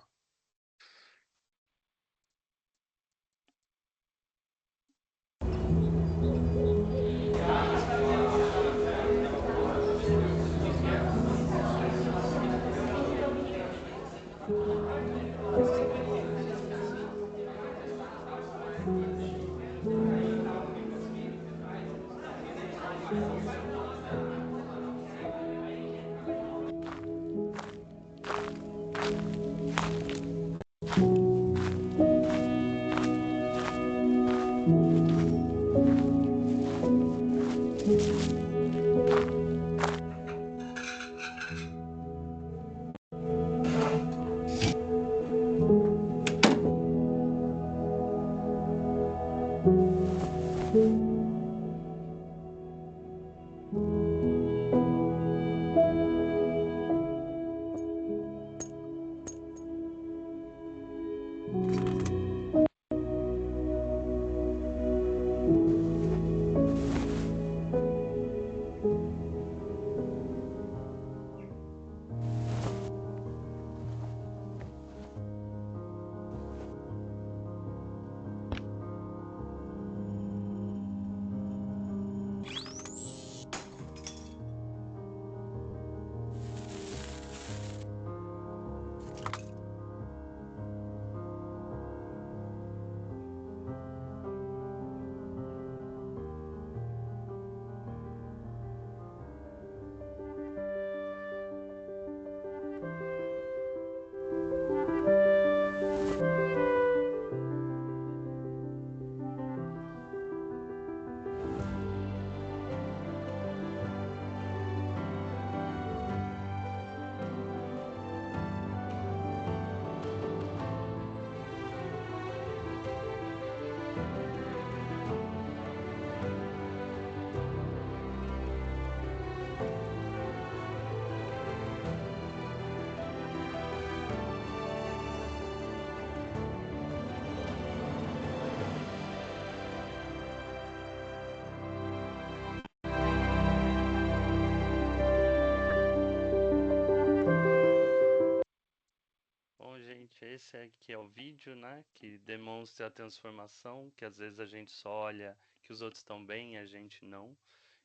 esse aqui é o vídeo, né, que demonstra a transformação, que às vezes a gente só olha que os outros estão bem e a gente não.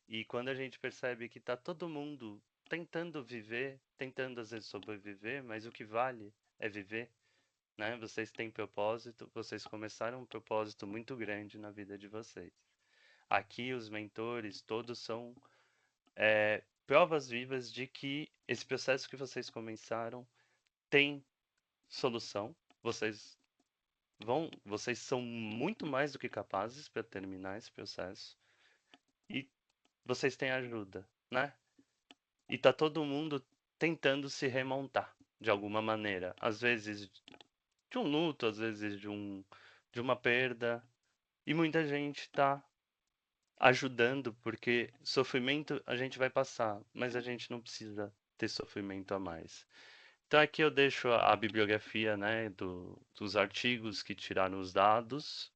E quando a gente percebe que tá todo mundo tentando viver, tentando às vezes sobreviver, mas o que vale é viver, né? Vocês têm propósito, vocês começaram um propósito muito grande na vida de vocês. Aqui os mentores todos são provas vivas de que esse processo que vocês começaram tem solução. Vocês são muito mais do que capazes para terminar esse processo e vocês têm ajuda, né? E tá todo mundo tentando se remontar de alguma maneira, às vezes de um luto, às vezes de uma perda, e muita gente tá ajudando porque sofrimento a gente vai passar, mas a gente não precisa ter sofrimento a mais. Então aqui eu deixo a bibliografia, né, dos artigos que tiraram os dados.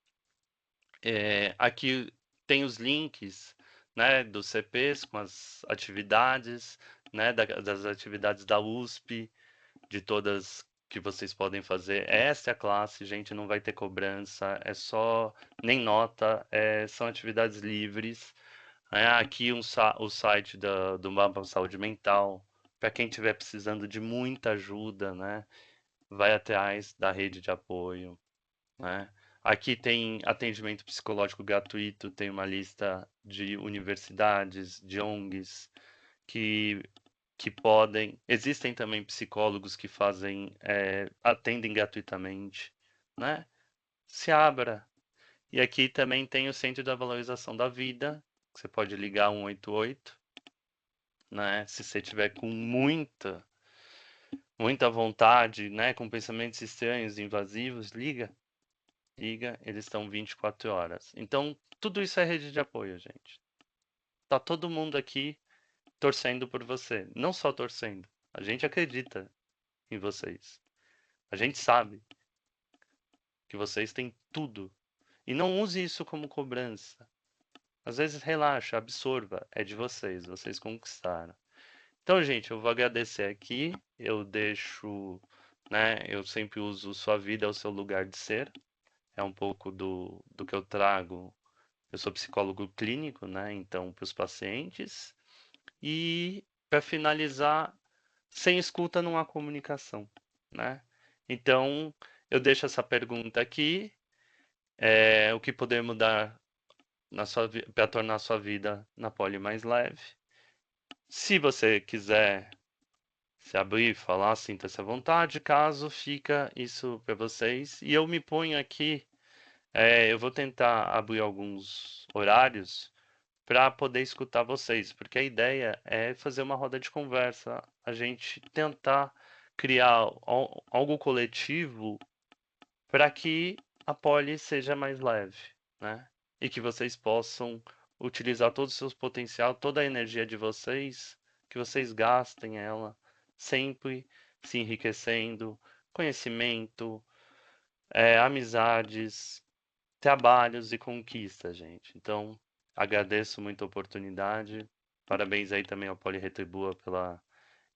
Aqui tem os links, né, dos CPs com as atividades, né, das atividades da USP, de todas que vocês podem fazer. Essa é a classe, gente, não vai ter cobrança, é só nem nota, são atividades livres. Aqui o site do Mapa Saúde Mental, para quem estiver precisando de muita ajuda, né, vai atrás da rede de apoio, né. Aqui tem atendimento psicológico gratuito, tem uma lista de universidades, de ONGs que, que podem. Existem também psicólogos que atendem gratuitamente, né? Se abra. E aqui também tem o Centro da Valorização da Vida, que você pode ligar 188, né? Se você tiver com muita vontade, né? Com pensamentos estranhos, invasivos, liga. Liga, eles estão 24 horas. Então, tudo isso é rede de apoio, gente. Tá todo mundo aqui torcendo por você. Não só torcendo. A gente acredita em vocês. A gente sabe que vocês têm tudo. E não use isso como cobrança. Às vezes relaxa, absorva. É de vocês. Vocês conquistaram. Então, gente, eu vou agradecer aqui. Eu deixo, né? Eu sempre uso sua vida é o seu lugar de ser. É um pouco do que eu trago. Eu sou psicólogo clínico, né? Então, para os pacientes. E, para finalizar, sem escuta não há comunicação, né? Então, eu deixo essa pergunta aqui. O que poder mudar para tornar a sua vida na poli mais leve? Se você quiser se abrir, falar, sinta-se à vontade. Caso fica isso para vocês. E eu me ponho aqui. Eu vou tentar abrir alguns horários para poder escutar vocês, porque a ideia é fazer uma roda de conversa, a gente tentar criar algo coletivo para que a poli seja mais leve, né? E que vocês possam utilizar todo o seu potencial, toda a energia de vocês, que vocês gastem ela sempre se enriquecendo, conhecimento, amizades, trabalhos e conquistas, gente. Então, agradeço muito a oportunidade. Parabéns aí também ao Poli Retribua pela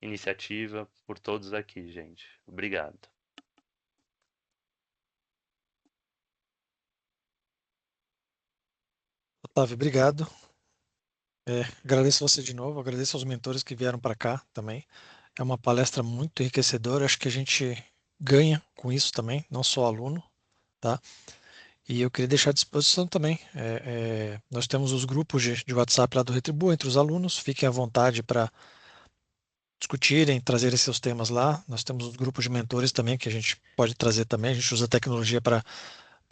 iniciativa, por todos aqui, gente. Obrigado. Otávio, obrigado. Agradeço você de novo, agradeço aos mentores que vieram para cá também. É uma palestra muito enriquecedora, acho que a gente ganha com isso também, não só aluno, tá? E eu queria deixar à disposição também. Nós temos os grupos de WhatsApp lá do Retribua entre os alunos, fiquem à vontade para discutirem, trazerem seus temas lá. Nós temos os grupos de mentores também que a gente pode trazer também, a gente usa a tecnologia para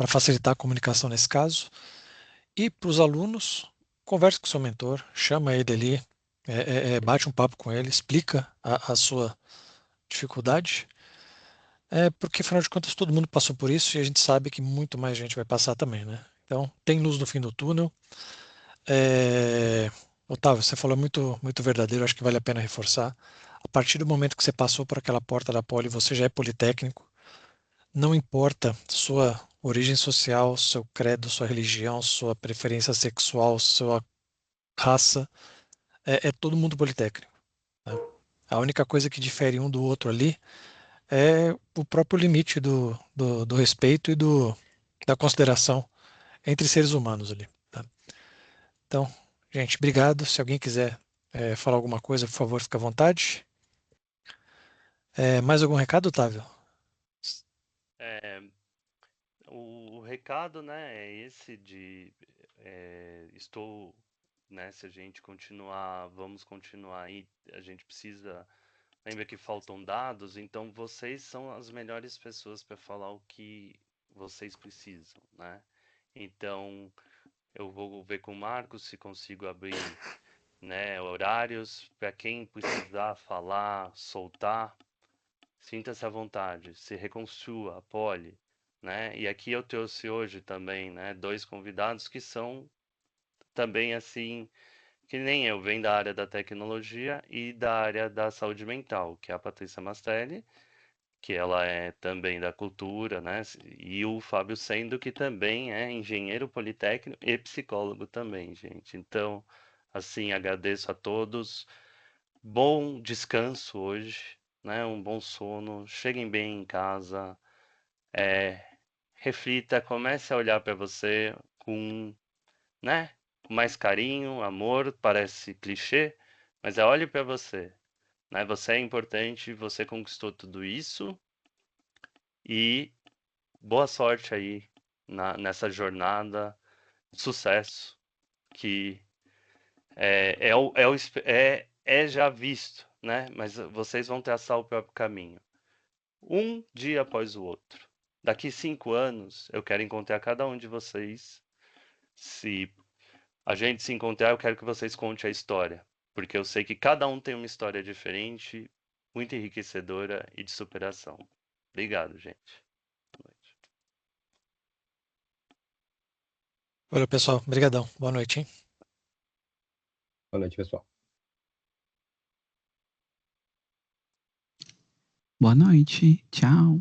facilitar a comunicação nesse caso. E para os alunos, converse com o seu mentor, chama ele ali, bate um papo com ele, explica a sua dificuldade, porque afinal de contas todo mundo passou por isso e a gente sabe que muito mais gente vai passar também, né? Então, tem luz no fim do túnel. Otávio, você falou muito verdadeiro, acho que vale a pena reforçar. A partir do momento que você passou por aquela porta da poli, você já é politécnico. Não importa sua origem social, seu credo, sua religião, sua preferência sexual, sua raça, é todo mundo politécnico, né? A única coisa que difere um do outro ali é o próprio limite do respeito e da consideração entre seres humanos ali. Tá? Então, gente, obrigado. Se alguém quiser falar alguma coisa, por favor, fique à vontade. Mais algum recado, Otávio? É, o recado, né, é esse de estou, né, se a gente continuar, vamos continuar aí, a gente precisa, lembra que faltam dados, então vocês são as melhores pessoas para falar o que vocês precisam, né? Então, eu vou ver com o Marcos se consigo abrir, né, horários para quem precisar falar, soltar, sinta-se à vontade, se reconstrua, apoie, né? E aqui eu trouxe hoje também, né, dois convidados que são também assim, que nem eu, vêm da área da tecnologia e da área da saúde mental, que é a Patrícia Mastelli, que ela é também da cultura, né? E o Fábio Sendo, que também é engenheiro politécnico e psicólogo também, gente. Então, assim, agradeço a todos. Bom descanso hoje, né? Um bom sono. Cheguem bem em casa. É, reflita, comece a olhar para você com, né? Com mais carinho, amor. Parece clichê, mas olhe para você, né? Você é importante. Você conquistou tudo isso e boa sorte aí nessa jornada, sucesso, que é já visto, né? Mas vocês vão traçar o próprio caminho, um dia após o outro. Daqui 5 anos, eu quero encontrar cada um de vocês. Se a gente se encontrar, eu quero que vocês contem a história, porque eu sei que cada um tem uma história diferente, muito enriquecedora e de superação. Obrigado, gente. Boa noite. Valeu, pessoal. Obrigadão. Boa noite, hein? Boa noite, pessoal. Boa noite. Tchau.